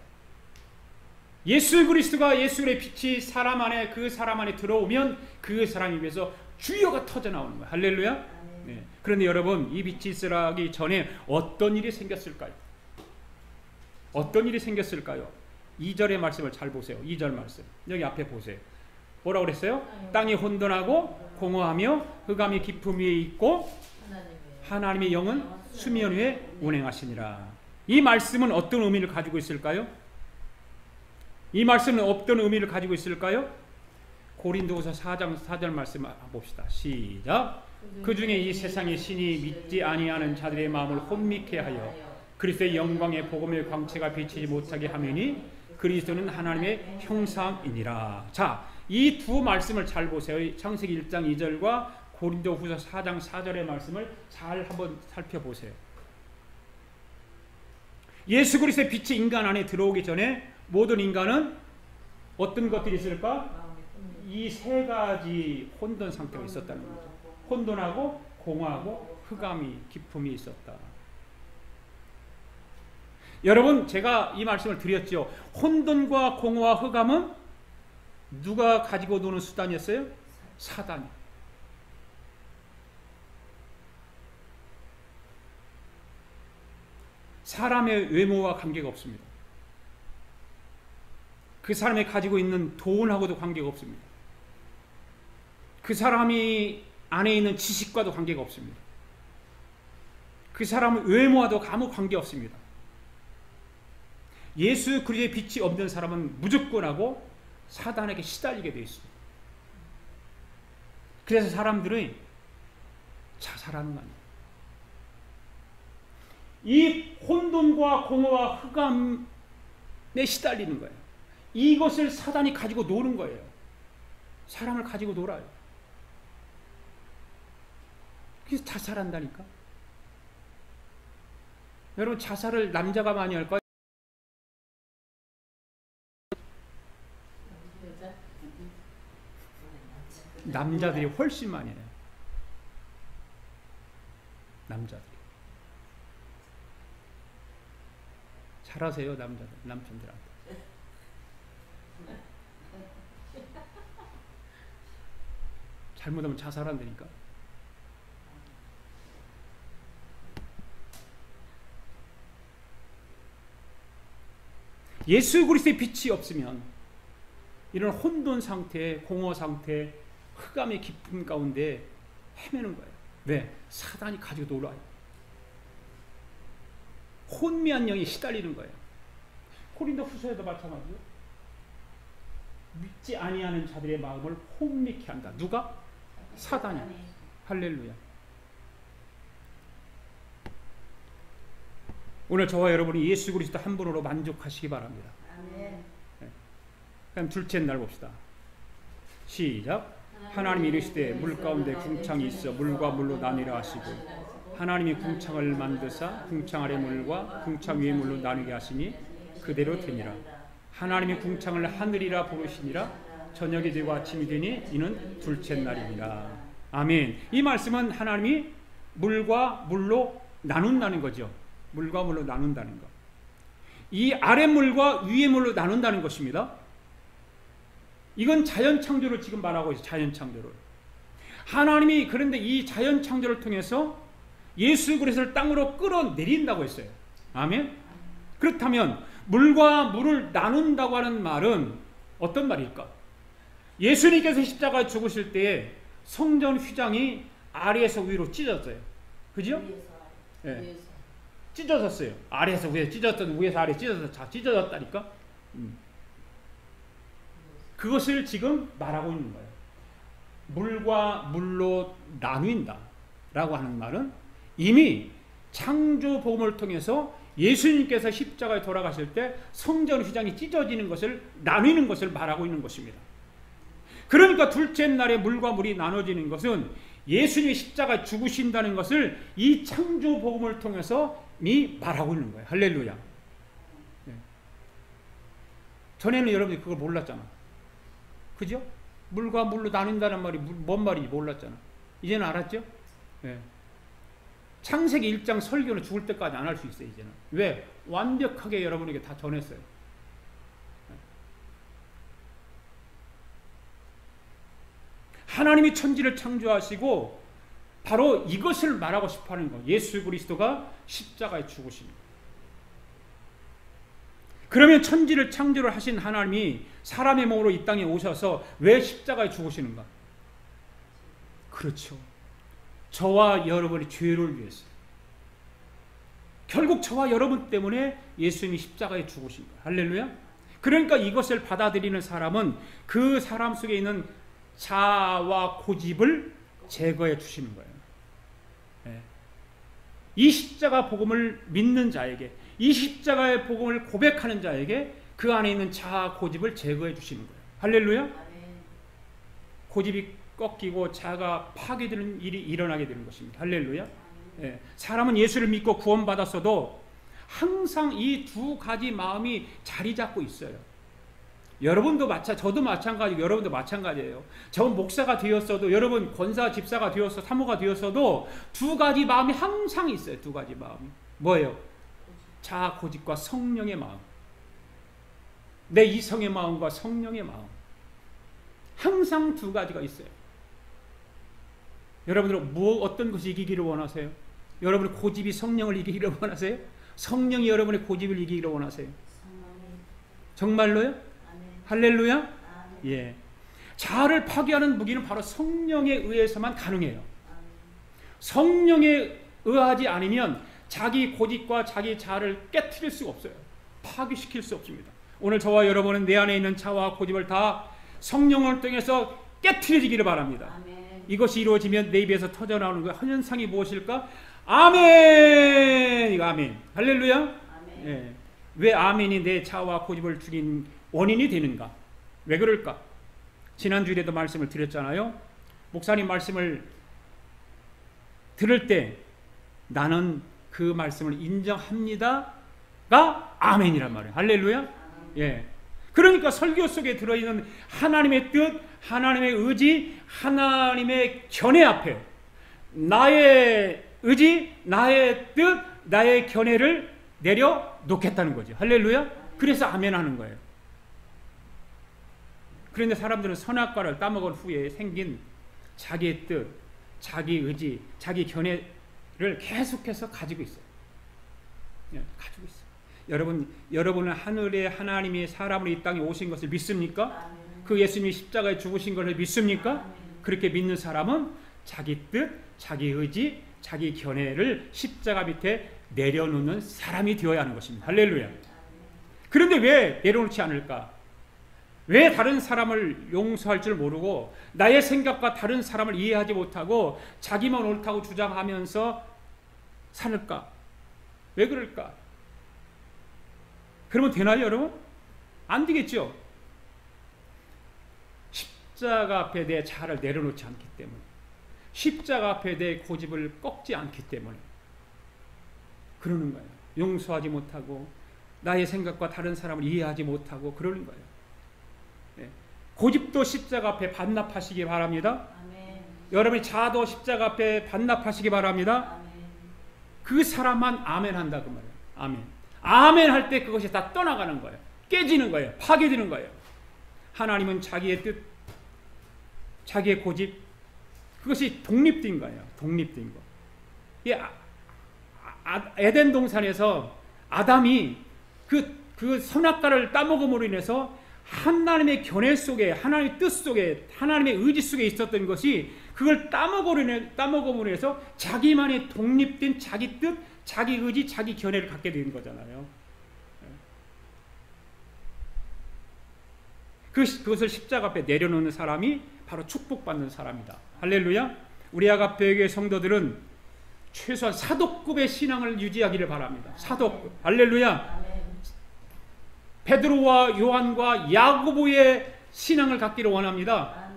예수 그리스도가 예수의 빛이 사람 안에 그 사람 안에 들어오면 그 사람 입에서 주여가 터져나오는 거예요. 할렐루야. 예. 그런데 여러분 이 빛이 있으라기 전에 어떤 일이 생겼을까요? 어떤 일이 생겼을까요? 2절의 말씀을 잘 보세요. 2절 말씀. 여기 앞에 보세요. 뭐라고 그랬어요? 땅이 혼돈하고 공허하며 흑암이 깊음 위에 있고 하나님의 영은 수면 위에 운행하시니라. 이 말씀은 어떤 의미를 가지고 있을까요? 이 말씀은 어떤 의미를 가지고 있을까요? 고린도후서 4장 4절 말씀 봅시다. 시작. 그 중에 이 세상의 신이 믿지 아니하는 자들의 마음을 혼미케 하여 그리스도의 영광의 복음의 광채가 비치지 못하게 하매니 그리스도는 하나님의 형상이니라. 자, 이 두 말씀을 잘 보세요. 창세기 1장 2절과 고린도후서 4장 4절의 말씀을 잘 한번 살펴보세요. 예수 그리스도의 빛이 인간 안에 들어오기 전에 모든 인간은 어떤 것들이 있을까? 이 세 가지 혼돈 상태가 있었다는 거죠. 혼돈하고 공허하고 흑암이 깊음이 있었다. 여러분 제가 이 말씀을 드렸죠. 혼돈과 공허와 흑암은 누가 가지고 노는 수단이었어요? 사단이. 사람의 외모와 관계가 없습니다. 그 사람이 가지고 있는 돈하고도 관계가 없습니다. 그 사람이 안에 있는 지식과도 관계가 없습니다. 그 사람의 외모와도 아무 관계 없습니다. 예수 그리스도의 빛이 없는 사람은 무조건하고 사단에게 시달리게 되어 있습니다. 그래서 사람들은 자살하는 거 아니에요. 이 혼돈과 공허와 흑암에 시달리는 거예요. 이것을 사단이 가지고 노는 거예요. 사람을 가지고 놀아요. 그래서 자살한다니까. 여러분, 자살을 남자가 많이 할까요? 남자들이 훨씬 많이 해요. 남자들이. 잘하세요, 남자들, 남편들한테. 잘못하면 자살한다니까. 예수 그리스도의 빛이 없으면 이런 혼돈 상태, 공허 상태, 흑암의 깊은 가운데 헤매는 거예요. 왜? 사단이 가지고 놀아요. 혼미한 영이 시달리는 거예요. 고린도 후서에도 마찬가지죠. 믿지 아니하는 자들의 마음을 혼미케 한다. 누가? 사단이. 할렐루야. 오늘 저와 여러분이 예수 그리스도 한 분으로 만족하시기 바랍니다. 아멘. 그럼 둘째 날 봅시다. 시작. 하나님이 이르시되 물 가운데 궁창이 있어 물과 물로 나뉘라 하시고 하나님이 궁창을 만드사 궁창 아래 물과 궁창 위의 물로 나누게 하시니 그대로 되니라. 하나님이 궁창을 하늘이라 부르시니라. 저녁이 되고 아침이 되니 이는 둘째 날이니라. 아멘. 이 말씀은 하나님이 물과 물로 나눈다는 거죠. 물과 물로 나눈다는 것. 이 아래 물과 위의 물로 나눈다는 것입니다. 이건 자연 창조를 지금 말하고 있어요. 자연 창조를. 하나님이 그런데 이 자연 창조를 통해서 예수 그리스도를 땅으로 끌어내린다고 했어요. 아멘. 그렇다면 물과 물을 나눈다고 하는 말은 어떤 말일까? 예수님께서 십자가에 죽으실 때에 성전 휘장이 아래에서 위로 찢어졌어요. 그죠? 네. 찢어졌어요. 아래에서 위에 찢어졌던, 위에서 아래 찢어졌어. 자, 찢어졌다니까. 그것을 지금 말하고 있는 거예요. 물과 물로 나누인다 라고 하는 말은 이미 창조 복음을 통해서 예수님께서 십자가에 돌아가실 때 성전 휘장이 찢어지는 것을 나누는 것을 말하고 있는 것입니다. 그러니까 둘째 날에 물과 물이 나눠지는 것은 예수님이 십자가에 죽으신다는 것을 이 창조 복음을 통해서 이 말하고 있는 거예요. 할렐루야. 네. 전에는 여러분이 그걸 몰랐잖아. 그죠? 물과 물로 나눈다는 말이 뭔 말인지 몰랐잖아. 이제는 알았죠? 네. 창세기 1장 설교는 죽을 때까지 안 할 수 있어요. 이제는. 왜? 완벽하게 여러분에게 다 전했어요. 하나님이 천지를 창조하시고 바로 이것을 말하고 싶어하는 거예요. 예수 그리스도가 십자가에 죽으신 거예요. 그러면 천지를 창조를 하신 하나님이 사람의 몸으로 이 땅에 오셔서 왜 십자가에 죽으시는가? 그렇죠. 저와 여러분의 죄를 위해서. 결국 저와 여러분 때문에 예수님이 십자가에 죽으신 거예요. 할렐루야. 그러니까 이것을 받아들이는 사람은 그 사람 속에 있는 자아와 고집을 제거해 주시는 거예요. 네. 이 십자가 복음을 믿는 자에게, 이 십자가의 복음을 고백하는 자에게 그 안에 있는 자아 고집을 제거해 주시는 거예요. 할렐루야. 고집이 꺾이고 자아가 파괴되는 일이 일어나게 되는 것입니다. 할렐루야. 네. 사람은 예수를 믿고 구원받았어도 항상 이 두 가지 마음이 자리 잡고 있어요. 여러분도 저도 마찬가지고 여러분도 마찬가지예요. 저 목사가 되었어도 여러분 권사 집사가 되었어 사모가 되었어도 두 가지 마음이 항상 있어요. 두 가지 마음이 뭐예요? 자아 고집과 성령의 마음. 내 이성의 마음과 성령의 마음. 항상 두 가지가 있어요. 여러분들은 어떤 것이 이기기를 원하세요? 여러분의 고집이 성령을 이기기를 원하세요? 성령이 여러분의 고집을 이기기를 원하세요? 정말로요? 할렐루야? 예. 자아를 파괴하는 무기는 바로 성령에 의해서만 가능해요. 성령에 의하지 않으면 자기 고집과 자기 자아를 깨트릴 수가 없어요. 파괴시킬 수 없습니다. 오늘 저와 여러분은 내 안에 있는 차와 고집을 다 성령을 통해서 깨트려지기를 바랍니다. 아멘. 이것이 이루어지면 내 입에서 터져나오는 그 현상이 무엇일까? 아멘! 이거 아멘. 할렐루야? 아멘. 예. 왜 아멘이 내 차와 고집을 죽인 원인이 되는가? 왜 그럴까? 지난주에도 말씀을 드렸잖아요. 목사님 말씀을 들을 때 나는 그 말씀을 인정합니다가 아멘이란 말이에요. 할렐루야? 예. 그러니까 설교 속에 들어있는 하나님의 뜻, 하나님의 의지, 하나님의 견해 앞에 나의 의지, 나의 뜻, 나의 견해를 내려놓겠다는 거죠. 할렐루야? 그래서 아멘 하는 거예요. 그런데 사람들은 선악과를 따먹은 후에 생긴 자기의 뜻, 자기 의지, 자기 견해를 계속해서 가지고 있어요. 예, 가지고 있어요. 여러분은 하늘의 하나님이 사람으로 이 땅에 오신 것을 믿습니까? 그 예수님이 십자가에 죽으신 것을 믿습니까? 그렇게 믿는 사람은 자기 뜻, 자기 의지, 자기 견해를 십자가 밑에 내려놓는 사람이 되어야 하는 것입니다. 할렐루야. 그런데 왜 내려놓지 않을까? 왜 다른 사람을 용서할 줄 모르고 나의 생각과 다른 사람을 이해하지 못하고 자기만 옳다고 주장하면서 살까? 왜 그럴까? 그러면 되나요, 여러분? 안 되겠죠. 십자가 앞에 내 자아를 내려놓지 않기 때문에, 십자가 앞에 내 고집을 꺾지 않기 때문에 그러는 거예요. 용서하지 못하고 나의 생각과 다른 사람을 이해하지 못하고 그러는 거예요. 네. 고집도 십자가 앞에 반납하시기 바랍니다. 아멘. 여러분이 자아도 십자가 앞에 반납하시기 바랍니다. 아멘. 그 사람만 아멘 한다 그 말이에요. 아멘. 아멘 할 때 그것이 다 떠나가는 거예요. 깨지는 거예요. 파괴되는 거예요. 하나님은 자기의 뜻, 자기의 고집, 그것이 독립된 거예요. 독립된 거. 에덴 동산에서 아담이 그 선악과를 따먹음으로 인해서 하나님의 견해 속에, 하나님의 뜻 속에, 하나님의 의지 속에 있었던 것이 그걸 따먹음으로 해서 자기만의 독립된 자기 뜻, 자기 의지, 자기 견해를 갖게 되는 거잖아요. 그것을 십자가 앞에 내려놓는 사람이 바로 축복받는 사람이다. 할렐루야. 우리 아가페교회 성도들은 최소한 사도급의 신앙을 유지하기를 바랍니다. 사도급. 할렐루야. 베드로와 요한과 야고보의 신앙을 갖기를 원합니다.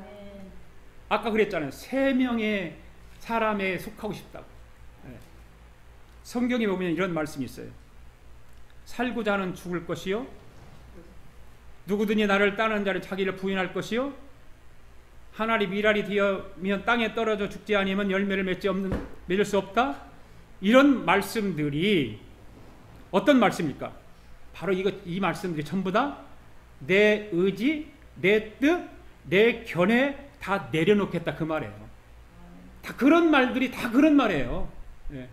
아까 그랬잖아요. 3명의 사람에 속하고 싶다고. 성경에 보면 이런 말씀이 있어요. 살고자 하는 죽을 것이요, 누구든지 나를 따르는 자를 자기를 부인할 것이요, 하나리 미랄이 되면 땅에 떨어져 죽지 아니면 열매를 맺을 수 없다. 이런 말씀들이 어떤 말씀입니까? 바로 이 말씀들이 전부 다 내 의지, 내 뜻, 내 견해 다 내려놓겠다 그 말이에요. 다 그런 말들이 다 그런 말이에요. 예.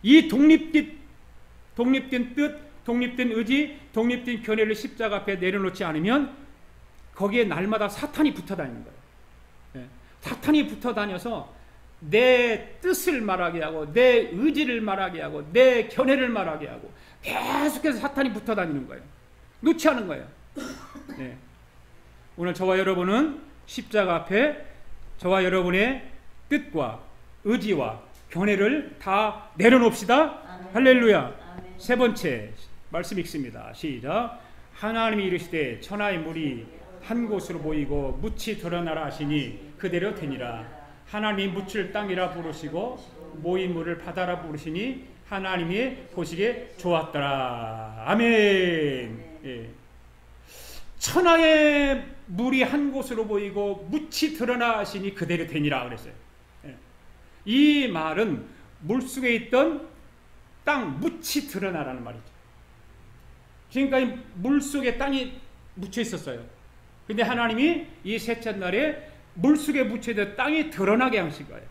이 독립된 뜻, 독립된 의지, 독립된 견해를 십자가 앞에 내려놓지 않으면 거기에 날마다 사탄이 붙어 다니는 거예요. 예. 사탄이 붙어 다녀서 내 뜻을 말하게 하고 내 의지를 말하게 하고 내 견해를 말하게 하고 계속해서 사탄이 붙어 다니는 거예요. 놓지 않은 거예요. 예. 오늘 저와 여러분은 십자가 앞에 저와 여러분의 뜻과 의지와 견해를 다 내려놓읍시다. 아멘. 할렐루야. 아멘. 세 번째 말씀 읽습니다. 시작. 하나님이 이르시되 천하의 물이 한 곳으로 모이고 묻이 드러나라 하시니 그대로 되니라. 하나님이 묻을 땅이라 부르시고 모인 물을 바다라 부르시니 하나님이 보시기에 좋았더라. 아멘. 예. 천하의 물이 한 곳으로 모이고 묻이 드러나 하시니 그대로 되니라 그랬어요. 예. 이 말은 물속에 있던 땅, 묻이 드러나라는 말이죠. 지금까지 물속에 땅이 묻혀 있었어요. 근데 하나님이 이 셋째 날에 물속에 묻혀있던 땅이 드러나게 하신 거예요.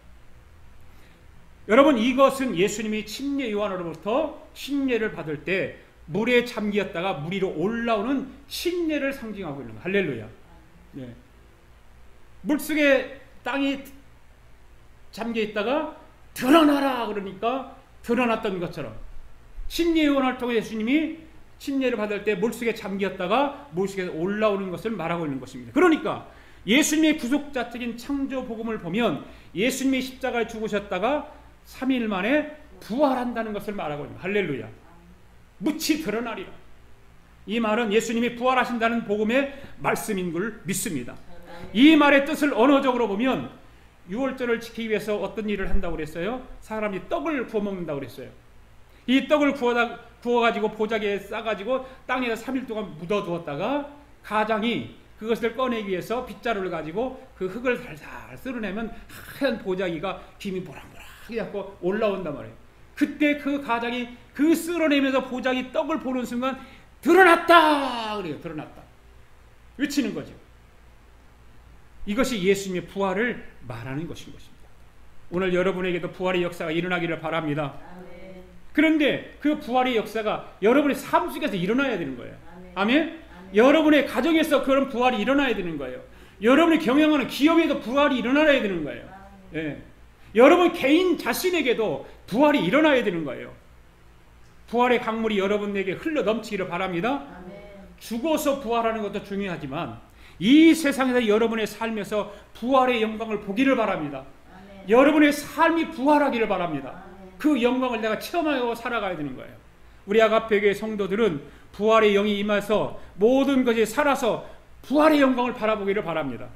여러분, 이것은 예수님이 침례 요한으로부터 침례를 받을 때 물에 잠기었다가 물 위로 올라오는 침례를 상징하고 있는 거예요. 할렐루야. 예. 물속에 땅이 잠겨 있다가 드러나라 그러니까 드러났던 것처럼 침례 요한을 통해 예수님이 침례를 받을 때 물속에 잠겼다가 물속에서 올라오는 것을 말하고 있는 것입니다. 그러니까 예수님의 구속자적인 창조 복음을 보면 예수님이 십자가에 죽으셨다가 3일 만에 부활한다는 것을 말하고 있습니다. 할렐루야. 묻히 드러나리라. 이 말은 예수님이 부활하신다는 복음의 말씀인 걸 믿습니다. 이 말의 뜻을 언어적으로 보면 유월절을 지키기 위해서 어떤 일을 한다고 그랬어요? 사람이 떡을 구워 먹는다고 그랬어요. 이 떡을 구워가지고 보자기에 싸가지고 땅에서 3일 동안 묻어두었다가 가장이 그것을 꺼내기 위해서 빗자루를 가지고 그 흙을 살살 쓸어내면 하얀 보자기가 김이 보락보락하게 잡고 올라온단 말이에요. 그때 그 가장이 그 쓸어내면서 보자기 떡을 보는 순간 드러났다! 그래요. 드러났다. 외치는 거죠. 이것이 예수님의 부활을 말하는 것인 것입니다. 오늘 여러분에게도 부활의 역사가 일어나기를 바랍니다. 그런데 그 부활의 역사가 여러분의 삶 속에서 일어나야 되는 거예요. 아멘? 여러분의 가정에서 그런 부활이 일어나야 되는 거예요. 여러분이 경영하는 기업에도 부활이 일어나야 되는 거예요. 예. 여러분 개인 자신에게도 부활이 일어나야 되는 거예요. 부활의 강물이 여러분에게 흘러 넘치기를 바랍니다. 죽어서 부활하는 것도 중요하지만 이 세상에서 여러분의 삶에서 부활의 영광을 보기를 바랍니다. 여러분의 삶이 부활하기를 바랍니다. 그 영광을 내가 체험하고 살아가야 되는 거예요. 우리 아가페교의 성도들은 부활의 영이 임해서 모든 것이 살아서 부활의 영광을 바라보기를 바랍니다.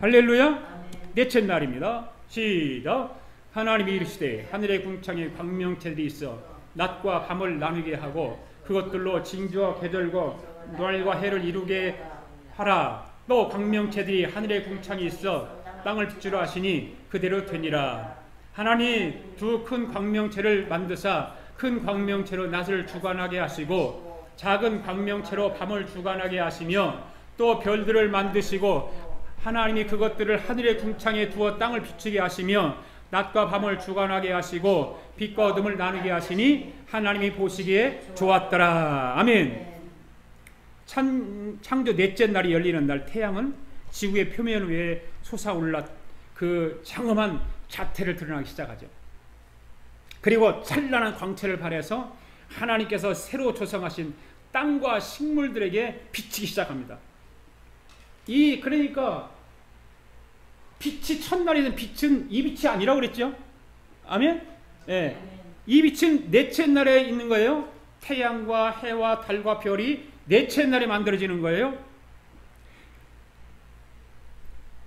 할렐루야. 넷째 날입니다. 시작. 하나님이 이르시되 하늘의 궁창에 광명체들이 있어 낮과 밤을 나누게 하고 그것들로 징조와 계절과 날과 해를 이루게 하라. 또 광명체들이 하늘의 궁창에 있어 땅을 비추려 하시니 그대로 되니라. 하나님 두 큰 광명체를 만드사 큰 광명체로 낮을 주관하게 하시고 작은 광명체로 밤을 주관하게 하시며 또 별들을 만드시고 하나님이 그것들을 하늘의 궁창에 두어 땅을 비추게 하시며 낮과 밤을 주관하게 하시고 빛과 어둠을 나누게 하시니 하나님이 보시기에 좋았더라. 아멘. 창조 넷째 날이 열리는 날 태양은 지구의 표면 위에 솟아올라 그 장엄한 자태를 드러나기 시작하죠. 그리고 찬란한 광채를 발해서 하나님께서 새로 조성하신 땅과 식물들에게 비치기 시작합니다. 그러니까 빛이 첫날에는 빛은 이 빛이 아니라고 그랬죠. 아멘? 예. 이 빛은 넷째 날에 있는 거예요. 태양과 해와 달과 별이 넷째 날에 만들어지는 거예요.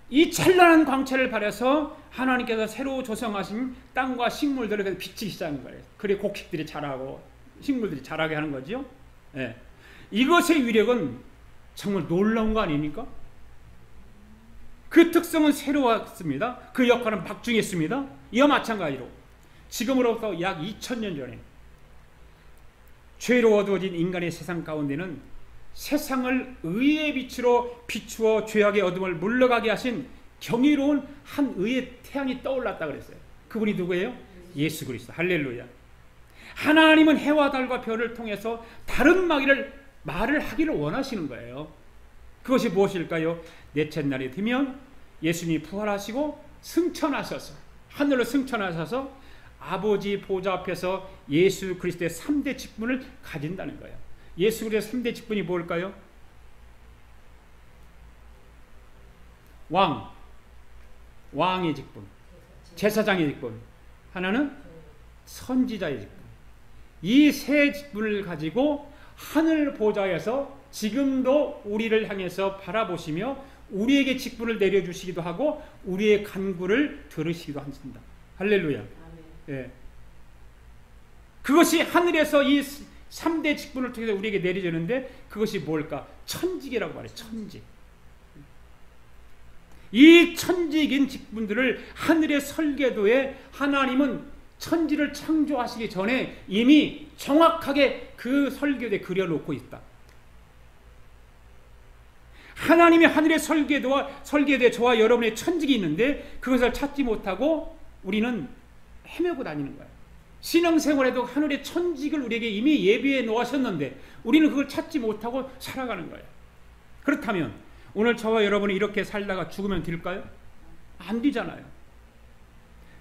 이 찬란한 광채를 발해서 하나님께서 새로 조성하신 땅과 식물들을 비치기 시작하는 거예요. 그래 곡식들이 자라고 식물들이 자라게 하는 거죠. 예. 이것의 위력은 정말 놀라운 거 아닙니까? 그 특성은 새로웠습니다. 그 역할은 박중했습니다. 이와 마찬가지로 지금으로부터 약 2000년 전에 죄로 어두워진 인간의 세상 가운데는 세상을 의의 빛으로 비추어 죄악의 어둠을 물러가게 하신 경이로운 한 의의 태양이 떠올랐다 그랬어요. 그분이 누구예요? 예수 그리스도. 할렐루야. 하나님은 해와 달과 별을 통해서 다른 말을 하기를 원하시는 거예요. 그것이 무엇일까요? 넷째 날이 되면 예수님이 부활하시고 승천하셔서 하늘로 승천하셔서 아버지 보좌 앞에서 예수 그리스도의 3대 직분을 가진다는 거예요. 예수 그리스도의 3대 직분이 뭘까요? 왕의 직분, 제사장의 직분, 하나는 선지자의 직분. 이 세 직분을 가지고 하늘 보좌에서 지금도 우리를 향해서 바라보시며 우리에게 직분을 내려주시기도 하고 우리의 간구를 들으시기도 하십니다. 할렐루야. 예. 그것이 하늘에서 이 3대 직분을 통해서 우리에게 내려주는데 그것이 뭘까? 천직이라고 말해요. 천직. 이 천직인 직분들을 하늘의 설계도에 하나님은 천지를 창조하시기 전에 이미 정확하게 그 설계도에 그려놓고 있다. 하나님의 하늘의 설계도에 저와 여러분의 천직이 있는데 그것을 찾지 못하고 우리는 헤매고 다니는 거예요. 신앙생활에도 하늘의 천직을 우리에게 이미 예비해 놓으셨는데 우리는 그걸 찾지 못하고 살아가는 거예요. 그렇다면 오늘 저와 여러분이 이렇게 살다가 죽으면 될까요? 안 되잖아요.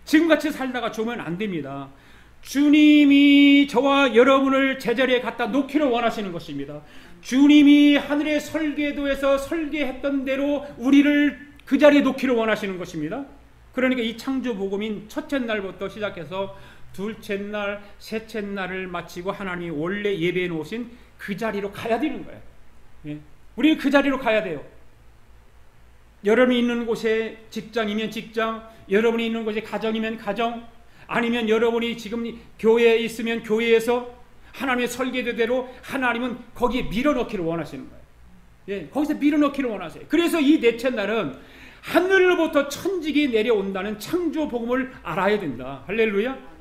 지금같이 살다가 죽으면 안 됩니다. 주님이 저와 여러분을 제자리에 갖다 놓기를 원하시는 것입니다. 주님이 하늘의 설계도에서 설계했던 대로 우리를 그 자리에 놓기를 원하시는 것입니다. 그러니까 이 창조 복음인 첫째 날부터 시작해서 둘째 날, 셋째 날을 마치고 하나님이 원래 예배해 놓으신 그 자리로 가야 되는 거예요. 예. 우리는 그 자리로 가야 돼요. 여러분이 있는 곳에 직장이면 직장, 여러분이 있는 곳에 가정이면 가정, 아니면 여러분이 지금 교회에 있으면 교회에서 하나님의 설계대로 하나님은 거기에 밀어넣기를 원하시는 거예요. 예, 거기서 밀어넣기를 원하세요. 그래서 이 넷째 날은 하늘로부터 천직이 내려온다는 창조 복음을 알아야 된다. 할렐루야.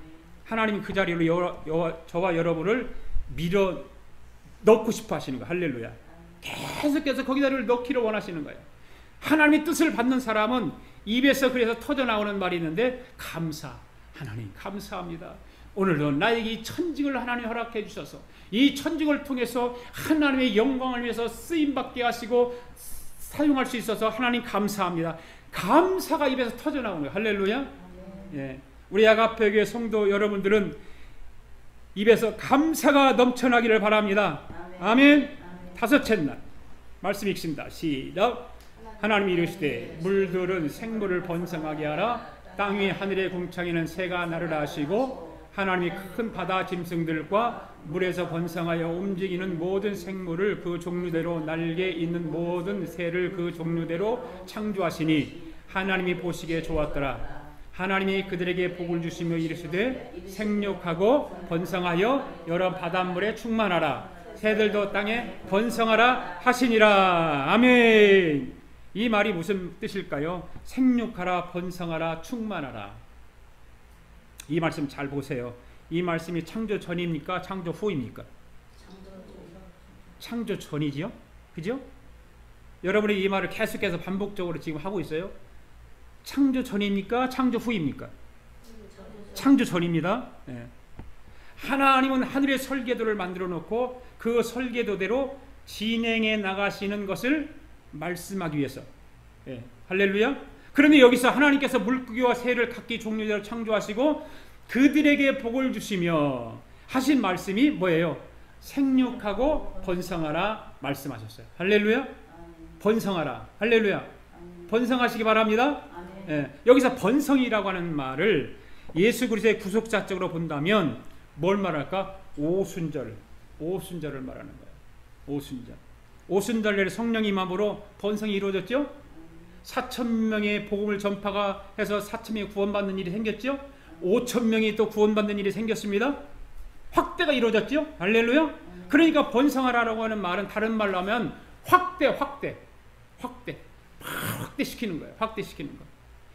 하나님이 그 자리로 저와 여러분을 밀어넣고 싶어 하시는 거예요. 할렐루야. 계속해서 거기다를 넣기를 원하시는 거예요. 하나님의 뜻을 받는 사람은 입에서 그래서 터져나오는 말이 있는데 감사. 하나님 감사합니다. 오늘도 나에게 이 천직을 하나님 허락해 주셔서 이 천직을 통해서 하나님의 영광을 위해서 쓰임받게 하시고 사용할 수 있어서 하나님 감사합니다. 감사가 입에서 터져나오는 거예요. 할렐루야. 예. 우리 아가페교회 성도 여러분들은 입에서 감사가 넘쳐나기를 바랍니다. 아멘. 다섯째 날 말씀 읽습니다. 시작. 하나님이 이르시되 물들은 생물을 번성하게 하라. 땅 위 하늘의 궁창에는 새가 나르라 하시고 하나님이 큰 바다 짐승들과 물에서 번성하여 움직이는 모든 생물을 그 종류대로 날개 있는 모든 새를 그 종류대로 창조하시니 하나님이 보시기에 좋았더라. 하나님이 그들에게 복을 주시며 이르시되 생육하고 번성하여 여러 바닷물에 충만하라. 새들도 땅에 번성하라 하시니라. 아멘. 이 말이 무슨 뜻일까요? 생육하라, 번성하라, 충만하라. 이 말씀 잘 보세요. 이 말씀이 창조 전입니까? 창조 후입니까? 창조 전이지요? 그죠? 여러분이 이 말을 계속해서 반복적으로 지금 하고 있어요. 창조 전입니까? 창조 후입니까? 창조 전입니다. 네. 하나님은 하늘의 설계도를 만들어 놓고 그 설계도대로 진행해 나가시는 것을 말씀하기 위해서. 예. 할렐루야. 그런데 여기서 하나님께서 물고기와 새를 각기 종류대로 창조하시고 그들에게 복을 주시며 하신 말씀이 뭐예요? 생육하고 번성하라 말씀하셨어요. 할렐루야. 번성하라. 할렐루야. 번성하시기 바랍니다. 예. 여기서 번성이라고 하는 말을 예수 그리스도의 구속자적으로 본다면 뭘 말할까? 오순절을 말하는 거예요. 오순절. 오순절에 성령이 임함으로 번성이 이루어졌죠. 4,000명의 복음을 전파가 해서 4,000명이 구원받는 일이 생겼죠. 5,000명이 또 구원받는 일이 생겼습니다. 확대가 이루어졌죠. 할렐루야. 그러니까 번성하라고 하는 말은 다른 말로 하면 확대시키는 거예요. 확대시키는 거.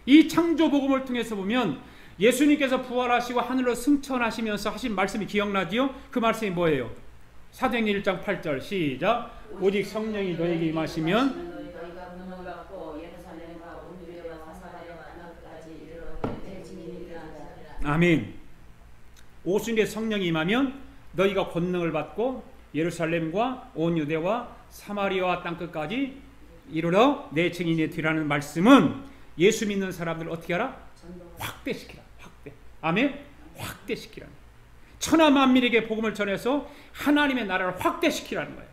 이 창조 복음을 통해서 보면 예수님께서 부활하시고 하늘로 승천하시면서 하신 말씀이 기억나지요? 그 말씀이 뭐예요? 사도행전 1장 8절 시작. 오직 성령이 너에게 임하시면 아멘. 오순절에 성령이 임하면 너희가 권능을 받고 예루살렘과 온 유대와 사마리아와 땅끝까지 이르러 내 증인이 되라는 말씀은 예수 믿는 사람들을 어떻게 하라? 확대시키라. 확대. 아멘. 확대시키라. 천하 만민에게 복음을 전해서 하나님의 나라를 확대시키라는 거예요.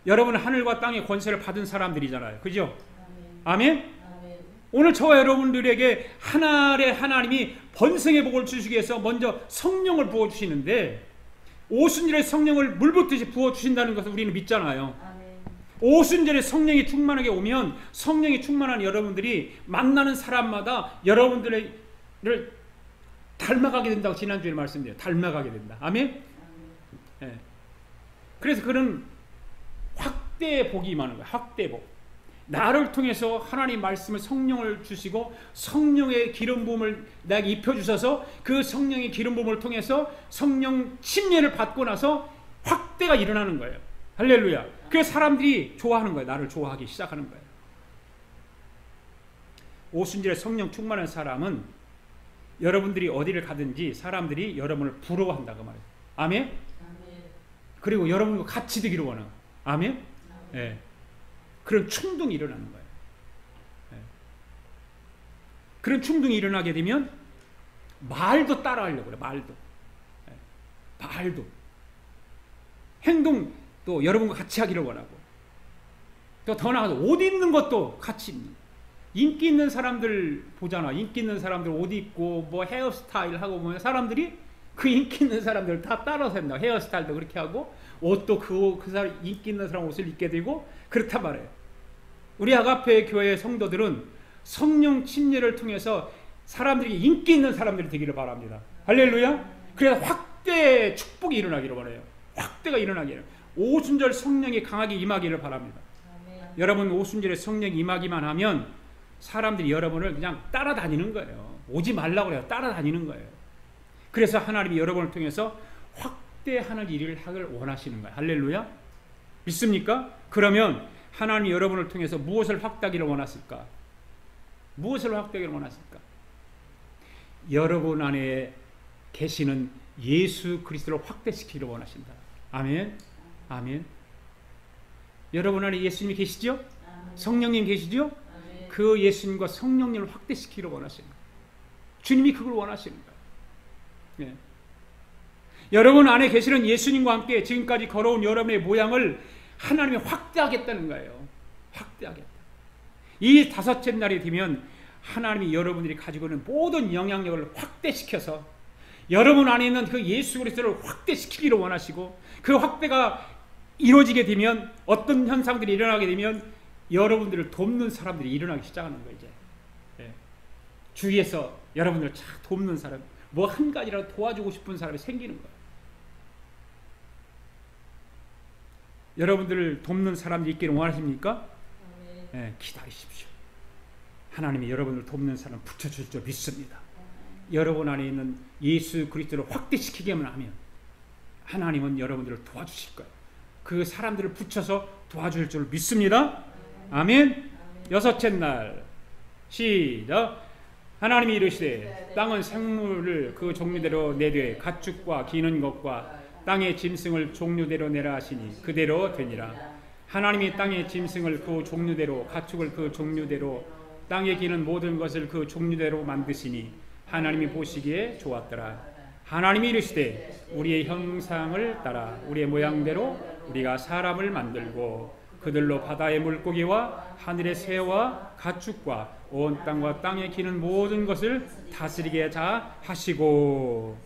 여러분은 하늘과 땅의 권세를 받은 사람들이잖아요. 그죠? 아멘. 오늘 저와 여러분들에게 하나님이 번성의 복을 주시기 위해서 먼저 성령을 부어주시는데 오순절에 성령을 물붓듯이 부어주신다는 것을 우리는 믿잖아요. 오순절에 성령이 충만하게 오면 성령이 충만한 여러분들이 만나는 사람마다 여러분들을 닮아가게 된다고 지난주에 말씀드려요. 닮아가게 된다. 아멘? 네. 그래서 그런 확대의 복이 임하는 거예요. 확대의 복. 나를 통해서 하나님 말씀을 성령을 주시고 성령의 기름 부음을 나에게 입혀주셔서 그 성령의 기름 부음을 통해서 성령 침례를 받고 나서 확대가 일어나는 거예요. 할렐루야. 그래서 사람들이 좋아하는 거예요. 나를 좋아하기 시작하는 거예요. 오순절에 성령 충만한 사람은 여러분들이 어디를 가든지 사람들이 여러분을 부러워한다고 말해요. 아멘? 그리고 여러분과 같이 되기를 원하고. 아멘? 네. 그런 충동이 일어나는 거예요. 네. 그런 충동이 일어나게 되면 말도 따라하려고 그래. 말도. 행동도 여러분과 같이 하기를 원하고, 또 더 나아가서 옷 입는 것도 같이 입는. 인기 있는 사람들 보잖아. 인기 있는 사람들 옷 입고 뭐 헤어스타일 하고 보면 사람들이 그 인기 있는 사람들 다 따라서 한다. 헤어스타일도 그렇게 하고 옷도 그 사람 인기 있는 사람 옷을 입게 되고 그렇단 말이에요. 우리 아가페 교회 성도들은 성령 침례를 통해서 사람들이 인기 있는 사람들이 되기를 바랍니다. 할렐루야. 그래서 확대 축복이 일어나기를 원해요. 확대가 일어나기를. 오순절 성령이 강하게 임하기를 바랍니다. 여러분 오순절에 성령이 임하기만 하면 사람들이 여러분을 그냥 따라다니는 거예요. 오지 말라고 그래요. 따라다니는 거예요. 그래서 하나님이 여러분을 통해서 확대하는 일을 하길 원하시는 거예요. 할렐루야. 믿습니까? 그러면 하나님이 여러분을 통해서 무엇을 확대하기를 원하실까? 무엇을 확대하기를 원하실까? 여러분 안에 계시는 예수 그리스도를 확대시키기를 원하신다. 아멘. 아멘. 여러분 안에 예수님이 계시죠? 성령님 계시죠? 그 예수님과 성령님을 확대시키기를 원하시는 거예요. 주님이 그걸 원하시는 거예요. 네. 여러분 안에 계시는 예수님과 함께 지금까지 걸어온 여러분의 모양을 하나님이 확대하겠다는 거예요. 확대하겠다. 이 다섯째 날이 되면 하나님이 여러분들이 가지고 있는 모든 영향력을 확대시켜서 여러분 안에 있는 그 예수 그리스도를 확대시키기를 원하시고, 그 확대가 이루어지게 되면 어떤 현상들이 일어나게 되면 여러분들을 돕는 사람들이 일어나기 시작하는 거예요. 이제 주위에서 여러분들을 잘 돕는 사람, 뭐 한 가지라도 도와주고 싶은 사람이 생기는 거예요. 여러분들을 돕는 사람들이 있기를 원하십니까? 네, 기다리십시오. 하나님이 여러분을 돕는 사람 붙여줄 줄 믿습니다. 여러분 안에 있는 예수 그리스도를 확대시키기만 하면 하나님은 여러분들을 도와주실 거예요. 그 사람들을 붙여서 도와줄 줄 믿습니다. 아멘. 여섯째 날 시작. 하나님이 이르시되 땅은 생물을 그 종류대로 내되 가축과 기는 것과 땅의 짐승을 종류대로 내라 하시니 그대로 되니라. 하나님이 땅의 짐승을 그 종류대로 가축을 그 종류대로 땅에 기는 모든 것을 그 종류대로 만드시니 하나님이 보시기에 좋았더라. 하나님이 이르시되 우리의 형상을 따라 우리의 모양대로 우리가 사람을 만들고 그들로 바다의 물고기와 하늘의 새와 가축과 온 땅과 땅에 기는 모든 것을 다스리게 하시고.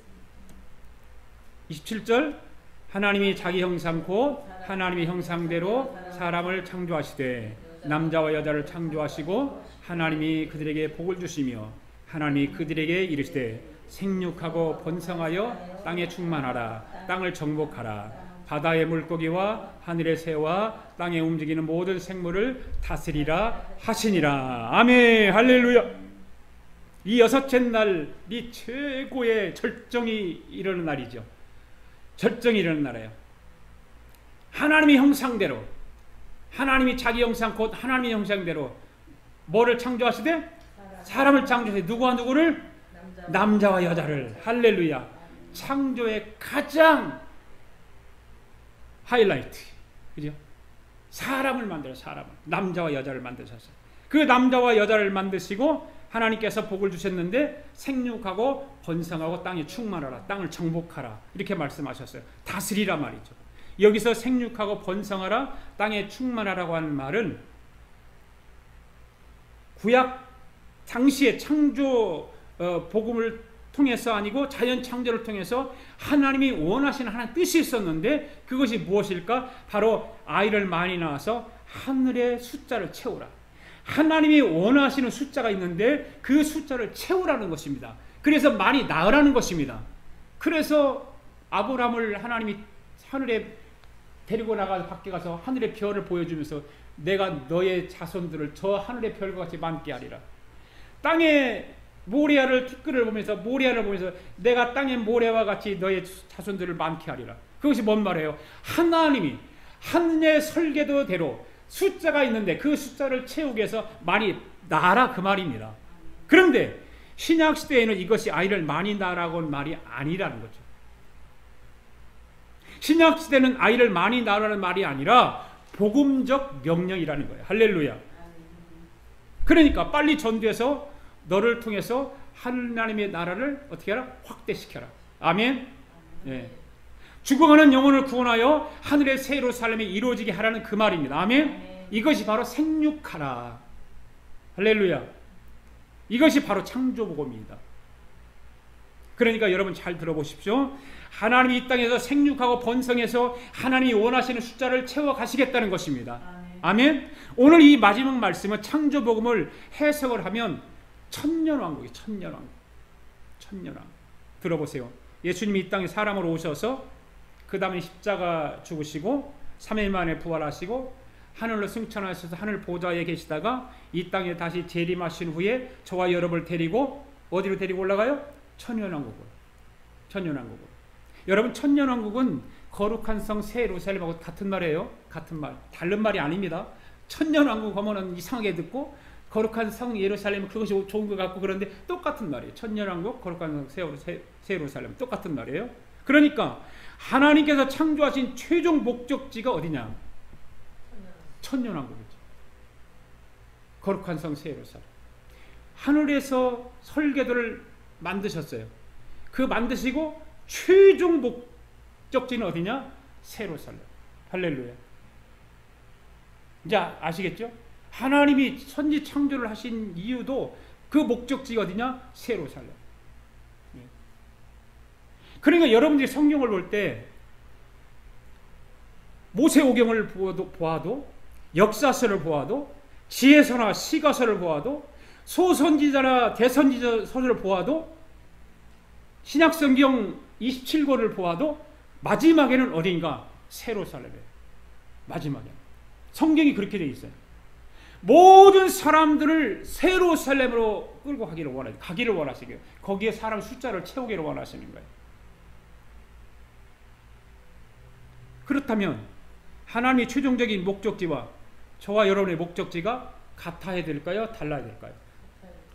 27절. 하나님이 자기 형상 곧 하나님의 형상대로 사람을 창조하시되 남자와 여자를 창조하시고 하나님이 그들에게 복을 주시며 하나님이 그들에게 이르시되 생육하고 번성하여 땅에 충만하라. 땅을 정복하라. 바다의 물고기와 하늘의 새와 땅에 움직이는 모든 생물을 다스리라 하시니라. 아멘. 할렐루야. 이 여섯째 날이 최고의 절정이 이르는 날이죠. 절정이 이르는 날이에요. 하나님의 형상대로, 하나님이 자기 형상 곧 하나님의 형상대로 뭐를 창조하시되? 사람을 창조하시되 누구와 누구를? 남자와 여자를. 할렐루야. 창조의 가장 하이라이트, 그죠? 사람을 만들어, 사람을, 남자와 여자를 만드셨어요. 그 남자와 여자를 만드시고 하나님께서 복을 주셨는데 생육하고 번성하고 땅에 충만하라, 땅을 정복하라 이렇게 말씀하셨어요. 다스리라 말이죠. 여기서 생육하고 번성하라, 땅에 충만하라고 하는 말은 구약 당시의 창조 복음을 통해서 아니고 자연 창조를 통해서 하나님이 원하시는 하나님 뜻이 있었는데 그것이 무엇일까? 바로 아이를 많이 낳아서 하늘의 숫자를 채우라. 하나님이 원하시는 숫자가 있는데 그 숫자를 채우라는 것입니다. 그래서 많이 낳으라는 것입니다. 그래서 아브라함을 하나님이 하늘에 데리고 나가서 밖에 가서 하늘의 별을 보여주면서 내가 너의 자손들을 저 하늘의 별과 같이 많게 하리라. 땅에 모리아를 티끌을 보면서 내가 땅의 모래와 같이 너의 자손들을 많게 하리라. 그것이 뭔 말이에요? 하나님이 하늘의 설계도대로 숫자가 있는데 그 숫자를 채우기 위해서 많이 낳아라 그 말입니다. 그런데 신약시대에는 이것이 아이를 많이 낳으라고는 말이 아니라는 거죠. 신약시대는 아이를 많이 낳으라는 말이 아니라 복음적 명령이라는 거예요. 할렐루야. 그러니까 빨리 전도해서 너를 통해서 하나님의 나라를 어떻게 하라? 확대시켜라. 아멘. 예. 죽어가는 영혼을 구원하여 하늘의 새 예루살렘이 이루어지게 하라는 그 말입니다. 아멘. 이것이 바로 생육하라. 할렐루야. 이것이 바로 창조복음입니다. 그러니까 여러분 잘 들어보십시오. 하나님이 이 땅에서 생육하고 번성해서 하나님이 원하시는 숫자를 채워 가시겠다는 것입니다. 아멘. 오늘 이 마지막 말씀은 창조복음을 해석을 하면 천년왕국이 천년왕국. 천년왕국. 들어보세요. 예수님이 이 땅에 사람으로 오셔서 그 다음에 십자가 죽으시고 3일 만에 부활하시고 하늘로 승천하셔서 하늘 보좌에 계시다가 이 땅에 다시 재림하신 후에 저와 여러분을 데리고 어디로 데리고 올라가요? 천년왕국으로. 천년왕국으로. 여러분 천년왕국은 거룩한 성 새 예루살렘하고 같은 말이에요. 같은 말. 다른 말이 아닙니다. 천년왕국 하면은 이상하게 듣고 거룩한 성 예루살렘 그것이 좋은 것 같고 그런데 똑같은 말이에요. 천년왕국 거룩한 성 새 예루살렘 똑같은 말이에요. 그러니까 하나님께서 창조하신 최종 목적지가 어디냐? 천년왕국이죠. 거룩한 성 새 예루살렘. 하늘에서 설계도를 만드셨어요. 그 만드시고 최종 목적지는 어디냐? 새 예루살렘. 할렐루야. 이제 아시겠죠? 하나님이 천지 창조를 하신 이유도 그 목적지가 어디냐? 새 예루살렘. 그러니까 여러분들이 성경을 볼 때 모세오경을 보아도 역사서를 보아도 지혜서나 시가서를 보아도 소선지자나 대선지자서를 보아도 신약성경 27권을 보아도 마지막에는 어딘가? 새 예루살렘이에요. 마지막에 성경이 그렇게 되어 있어요. 모든 사람들을 새 예루살렘으로 끌고 가기를 원하시고요. 거기에 사람 숫자를 채우기를 원하시는 거예요. 그렇다면 하나님의 최종적인 목적지와 저와 여러분의 목적지가 같아야 될까요? 달라야 될까요?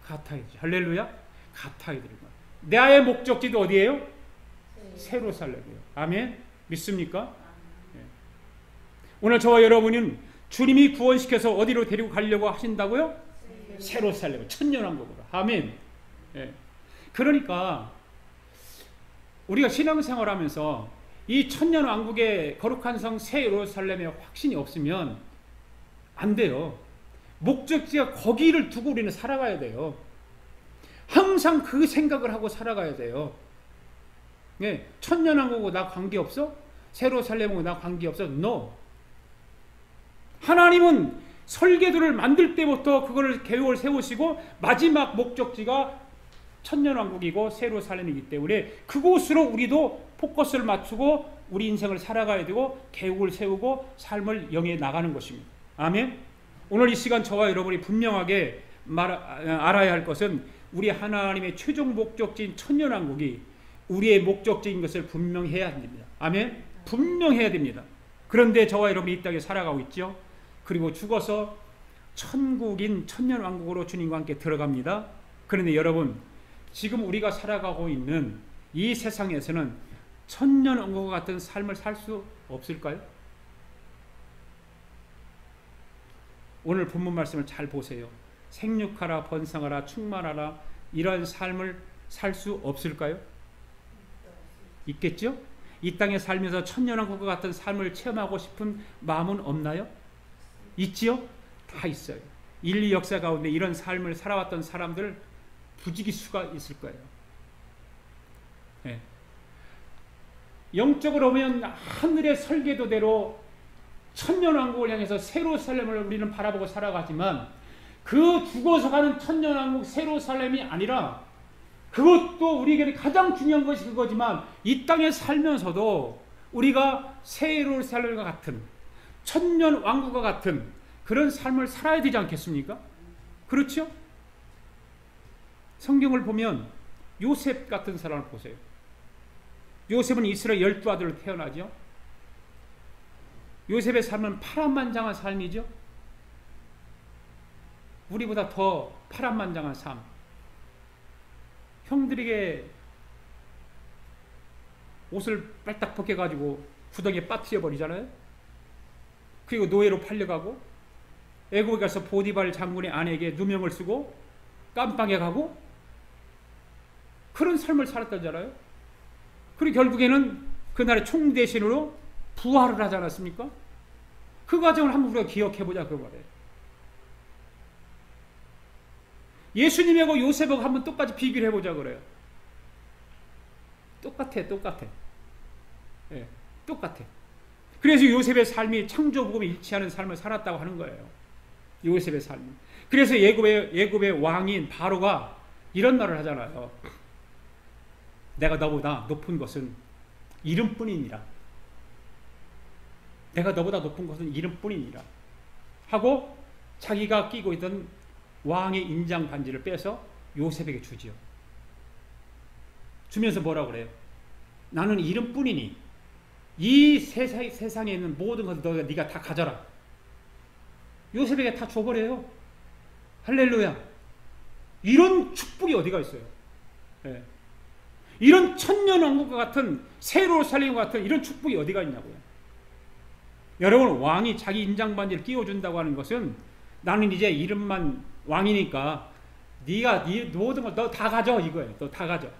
같아야 되죠. 할렐루야. 같아야 될 거예요. 나의 목적지도 어디예요? 새 예루살렘이에요. 아멘. 믿습니까? 네. 오늘 저와 여러분은 주님이 구원시켜서 어디로 데리고 가려고 하신다고요? 새 예루살렘, 천년왕국으로. 아멘. 네. 그러니까 우리가 신앙생활하면서 이 천년왕국의 거룩한 성 새 예루살렘에 확신이 없으면 안 돼요. 목적지가 거기를 두고 우리는 살아가야 돼요. 항상 그 생각을 하고 살아가야 돼요. 네, 천년왕국하고 나 관계없어? 새 예루살렘하고 나 관계없어? No. 하나님은 설계도를 만들 때부터 그거를 계획을 세우시고 마지막 목적지가 천년왕국이고 새 예루살렘이기 때문에 그곳으로 우리도 포커스를 맞추고 우리 인생을 살아가야 되고 계획을 세우고 삶을 영위해 나가는 것입니다. 아멘. 오늘 이 시간 저와 여러분이 분명하게 알아야 할 것은 우리 하나님의 최종 목적지인 천년왕국이 우리의 목적지인 것을 분명해야 됩니다. 아멘. 분명해야 됩니다. 그런데 저와 여러분이 이 땅에 살아가고 있죠. 그리고 죽어서 천국인 천년왕국으로 주님과 함께 들어갑니다. 그런데 여러분 지금 우리가 살아가고 있는 이 세상에서는 천년왕국과 같은 삶을 살 수 없을까요? 오늘 본문 말씀을 잘 보세요. 생육하라, 번성하라, 충만하라 이런 삶을 살 수 없을까요? 있겠죠? 이 땅에 살면서 천년왕국과 같은 삶을 체험하고 싶은 마음은 없나요? 있지요? 다 있어요. 인류 역사 가운데 이런 삶을 살아왔던 사람들 부지기수가 있을 거예요. 네. 영적으로 보면 하늘의 설계도대로 천년왕국을 향해서 새 예루살렘을 우리는 바라보고 살아가지만 그 죽어서 가는 천년왕국 새 예루살렘이 아니라 그것도 우리에게 가장 중요한 것이 그거지만 이 땅에 살면서도 우리가 새 예루살렘과 같은 천년왕국과 같은 그런 삶을 살아야 되지 않겠습니까? 그렇죠? 성경을 보면 요셉 같은 사람을 보세요. 요셉은 이스라엘 12아들로 태어나죠. 요셉의 삶은 파란만장한 삶이죠. 우리보다 더 파란만장한 삶. 형들에게 옷을 빨딱 벗겨가지고 구덩이에 빠뜨려 버리잖아요. 그리고 노예로 팔려가고 애국에 가서 보디발 장군의 아내에게 누명을 쓰고 깜빵에 가고 그런 삶을 살았다잖아요. 그리고 결국에는 그날의 총 대신으로 부활을 하지 않았습니까? 그 과정을 한번 우리가 기억해보자 그 말이에요. 예수님하고 요셉하고 한번 똑같이 비교를 해보자 그래요. 똑같아. 예, 똑같아. 그래서 요셉의 삶이 창조복음에 일치하는 삶을 살았다고 하는 거예요. 요셉의 삶이. 그래서 예굽의 왕인 바로가 이런 말을 하잖아요. 내가 너보다 높은 것은 이름뿐이니라. 내가 너보다 높은 것은 이름뿐이니라. 하고 자기가 끼고 있던 왕의 인장 반지를 빼서 요셉에게 주지요. 주면서 뭐라고 그래요? 나는 이름뿐이니 이 세상에 있는 모든 것을 네가 다 가져라. 요셉에게 다 줘버려요. 할렐루야. 이런 축복이 어디가 있어요? 예. 이런 천년왕국과 같은 새로운 살림과 같은 이런 축복이 어디가 있냐고요. 여러분, 왕이 자기 인장반지를 끼워준다고 하는 것은 나는 이제 이름만 왕이니까 네가 네 모든 걸 너 다 가져 이거예요. 너 다 가져.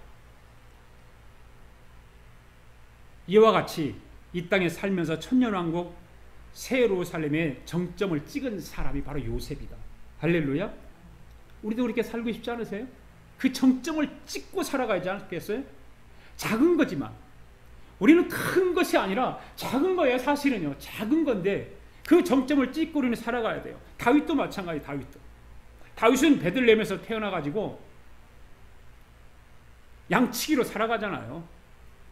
이와 같이 이 땅에 살면서 천년왕국 새로운 살림의 정점을 찍은 사람이 바로 요셉이다. 할렐루야. 우리도 그렇게 살고 싶지 않으세요? 그 정점을 찍고 살아가지 않겠어요? 작은 거지만 우리는 큰 것이 아니라 작은 거예요. 사실은요. 작은 건데 그 정점을 찍고 우리는 살아가야 돼요. 다윗도 마찬가지. 다윗은 베들레헴에서 태어나가지고 양치기로 살아가잖아요.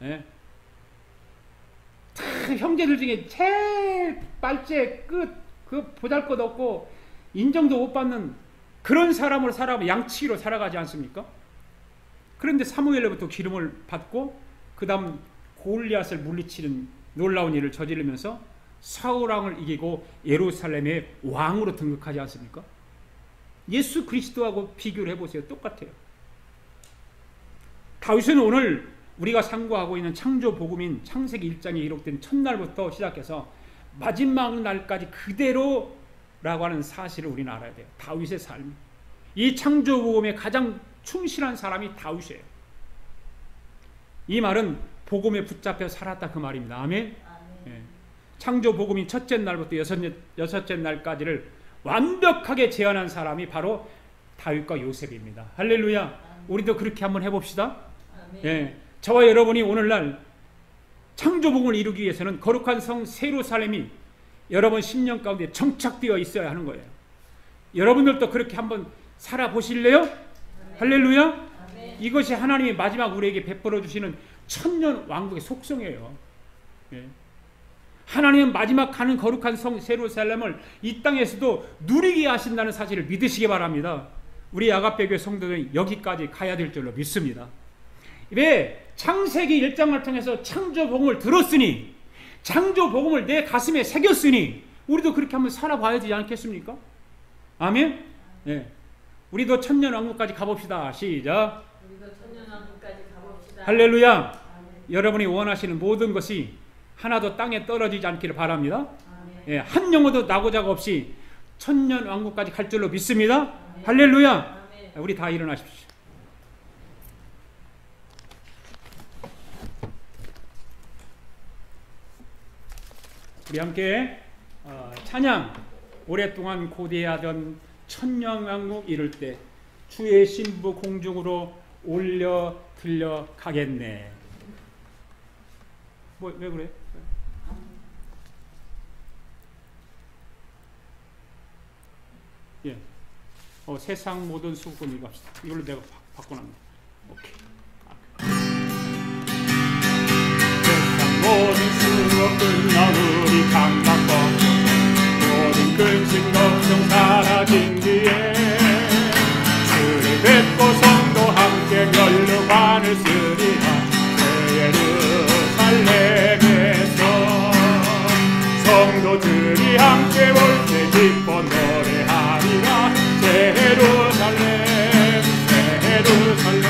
예. 형제들 중에 제일 빨째 그 보잘것없고 인정도 못 받는 그런 사람으로 살아가면 양치기로 살아가지 않습니까? 그런데 사무엘로부터 기름을 받고 그 다음 골리앗을 물리치는 놀라운 일을 저지르면서 사울왕을 이기고 예루살렘의 왕으로 등극하지 않습니까? 예수 그리스도하고 비교를 해보세요. 똑같아요. 다윗은 오늘 우리가 상고하고 있는 창조복음인 창세기 1장에 기록된 첫날부터 시작해서 마지막 날까지 그대로라고 하는 사실을 우리는 알아야 돼요. 다윗의 삶. 이 창조복음에 가장 충실한 사람이 다윗이에요. 이 말은 복음에 붙잡혀 살았다 그 말입니다. 아멘. 예. 창조복음인 첫째 날부터 여섯째 날까지를 완벽하게 재현한 사람이 바로 다윗과 요셉입니다. 할렐루야. 우리도 그렇게 한번 해봅시다. 예. 저와 여러분이 오늘날 창조복음을 이루기 위해서는 거룩한 성 예루살렘이 여러분 심령 가운데 정착되어 있어야 하는 거예요. 여러분들도 그렇게 한번 살아보실래요? 할렐루야. 이것이 하나님이 마지막 우리에게 베풀어 주시는 천년 왕국의 속성이에요. 예. 하나님은 마지막 가는 거룩한 성 예루살렘을 이 땅에서도 누리게 하신다는 사실을 믿으시기 바랍니다. 우리 아가페교회 성도들은 여기까지 가야 될 줄로 믿습니다. 왜? 창세기 1장을 통해서 창조복음을 들었으니, 창조복음을 내 가슴에 새겼으니 우리도 그렇게 한번 살아봐야 되지 않겠습니까? 아멘. 예. 우리도 천년왕국까지 가봅시다. 시작. 우리도 천년왕국까지 가봅시다. 할렐루야. 아멘. 여러분이 원하시는 모든 것이 하나도 땅에 떨어지지 않기를 바랍니다. 아멘. 예, 한 영혼도 나고자가 없이 천년왕국까지 갈 줄로 믿습니다. 아멘. 할렐루야. 아멘. 우리 다 일어나십시오. 우리 함께 찬양, 오랫동안 고대하던 천년왕국 이룰 때 주의 신부 공중으로 올려 들려 가겠네. 왜 그래? 예. 세상 모든 수고권 이거 합시다. 이걸로 내가 바꿔놨네. 오케이. 모든 수고 끝나으리 강박 벗고 모든 근심 걱정 사라진 뒤에 주를 뵙고 성도 함께 면류관을 쓰리라. 새 예루살렘에서 성도들이 함께 올 때 기뻐 노래하리라. 새 예루살렘 새 예루살렘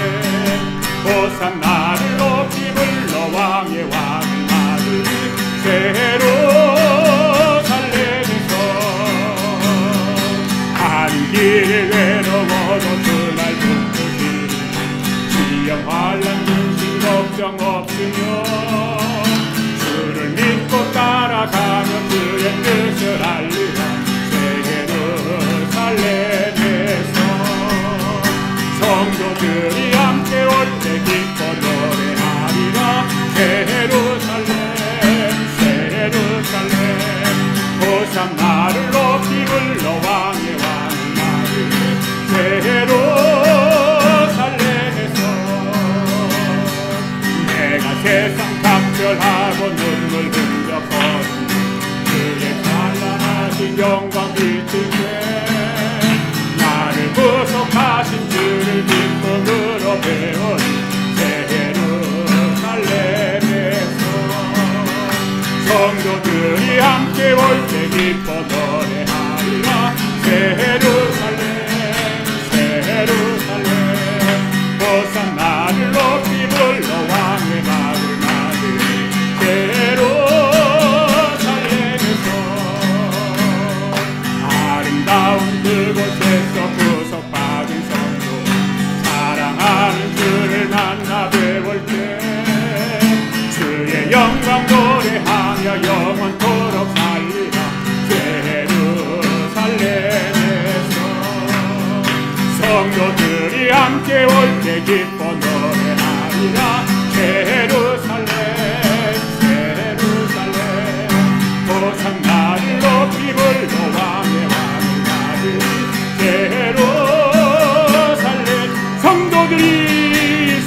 있으며 주를 믿고 따라가며 그의 뜻을 알리라. 예루살렘에서 성도들이 함께 올 때 기뻐 노래하리라. 예루살렘 예루살렘 호산나를 높이 불러 왕의 왕을 나르리. 예루살렘에서 내가 세상 각별하고 눈물 흘려 거두니 그의 찬란하신 영광 비칠 때 나를 구속하신 주를 기쁨으로 배우니. 예루살렘에서 성도들이 함께 올 때 기뻐 노래하리라. 예루살렘 예루살렘 호산나를 높이 불러 왕의 말을 나르리. 예루살렘에서 아름다운 그곳에서 구속받은 성도 사랑하는 주를 만나 배울 때 주의 영광 노래하며 영원토록 살리라. 예루살렘에서 성도들이 함께 올 때 기뻐 노래하리라. 예루살렘 예루살렘 호산나를 높이 불러 왕의 왕을 나르리. 예루살렘 성도들이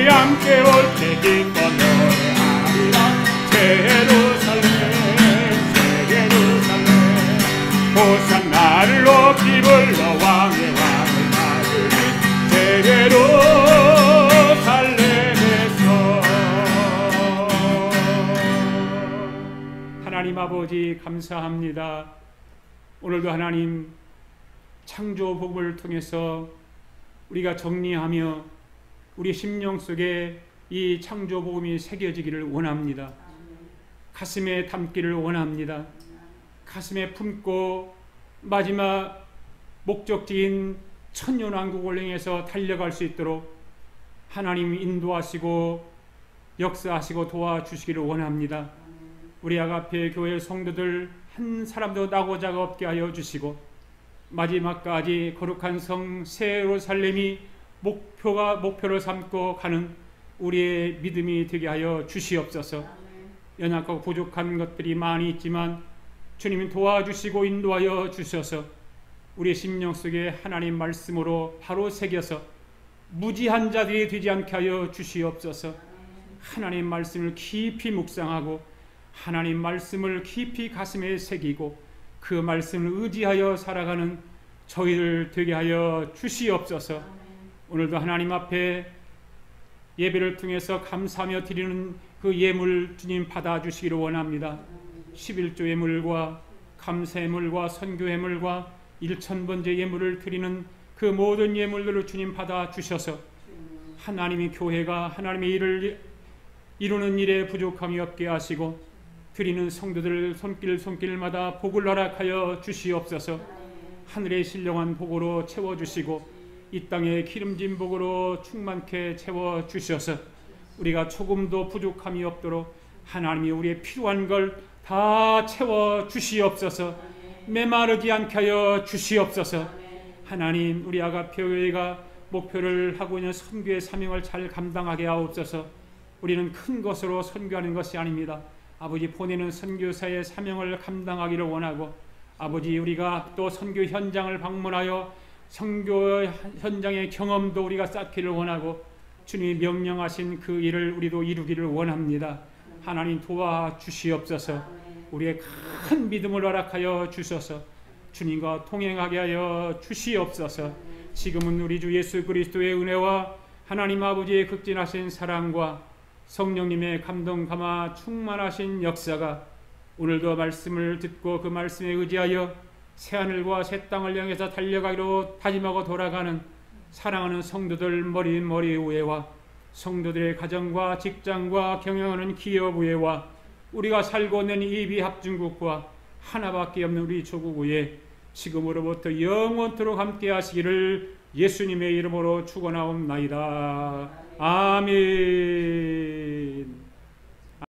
함께 올 때 기뻐 노래하리라. 예루살렘 예루살렘 호산나를 높이 불러 왕의 왕을 나르리. 예루살렘에서 하나님 아버지 감사합니다. 오늘도 하나님 창조복을 통해서 우리가 정리하며 우리 심령 속에 이 창조복음이 새겨지기를 원합니다. 가슴에 담기를 원합니다. 가슴에 품고 마지막 목적지인 천년왕국을 향해서 달려갈 수 있도록 하나님 인도하시고 역사하시고 도와주시기를 원합니다. 우리 아가페 교회 성도들 한 사람도 나고자가 없게 하여 주시고 마지막까지 거룩한 성 새 예루살렘이 목표를 삼고 가는 우리의 믿음이 되게 하여 주시옵소서. 연약하고 부족한 것들이 많이 있지만 주님이 도와주시고 인도하여 주셔서 우리의 심령 속에 하나님 말씀으로 바로 새겨서 무지한 자들이 되지 않게 하여 주시옵소서. 하나님 말씀을 깊이 묵상하고 하나님 말씀을 깊이 가슴에 새기고 그 말씀을 의지하여 살아가는 저희들 되게 하여 주시옵소서. 오늘도 하나님 앞에 예배를 통해서 감사하며 드리는 그 예물 주님 받아주시기를 원합니다. 11조 예물과 감사 예물과 선교 예물과 1000번째 예물을 드리는 그 모든 예물들을 주님 받아주셔서 하나님의 교회가 하나님의 일을 이루는 일에 부족함이 없게 하시고 드리는 성도들 손길마다 복을 허락하여 주시옵소서. 하늘의 신령한 복으로 채워주시고 이 땅의 기름진 복으로 충만케 채워주셔서 우리가 조금도 부족함이 없도록 하나님이 우리의 필요한 걸 다 채워주시옵소서. 메마르지 않게 하여 주시옵소서. 하나님 우리 아가페교회가 목표를 하고 있는 선교의 사명을 잘 감당하게 하옵소서. 우리는 큰 것으로 선교하는 것이 아닙니다. 아버지 보내는 선교사의 사명을 감당하기를 원하고 아버지 우리가 또 선교 현장을 방문하여 선교 현장의 경험도 우리가 쌓기를 원하고 주님이 명령하신 그 일을 우리도 이루기를 원합니다. 하나님 도와주시옵소서. 우리의 큰 믿음을 허락하여 주셔서 주님과 동행하게 하여 주시옵소서. 지금은 우리 주 예수 그리스도의 은혜와 하나님 아버지의 극진하신 사랑과 성령님의 감동 감화 충만하신 역사가 오늘도 말씀을 듣고 그 말씀에 의지하여 새하늘과 새 땅을 향해서 달려가기로 다짐하고 돌아가는 사랑하는 성도들 머리 위에와 성도들의 가정과 직장과 경영하는 기업 위에와 우리가 살고 있는 이 비합중국과 하나밖에 없는 우리 조국 위에 지금으로부터 영원토록 함께 하시기를 예수님의 이름으로 축원하옵나이다. 아멘.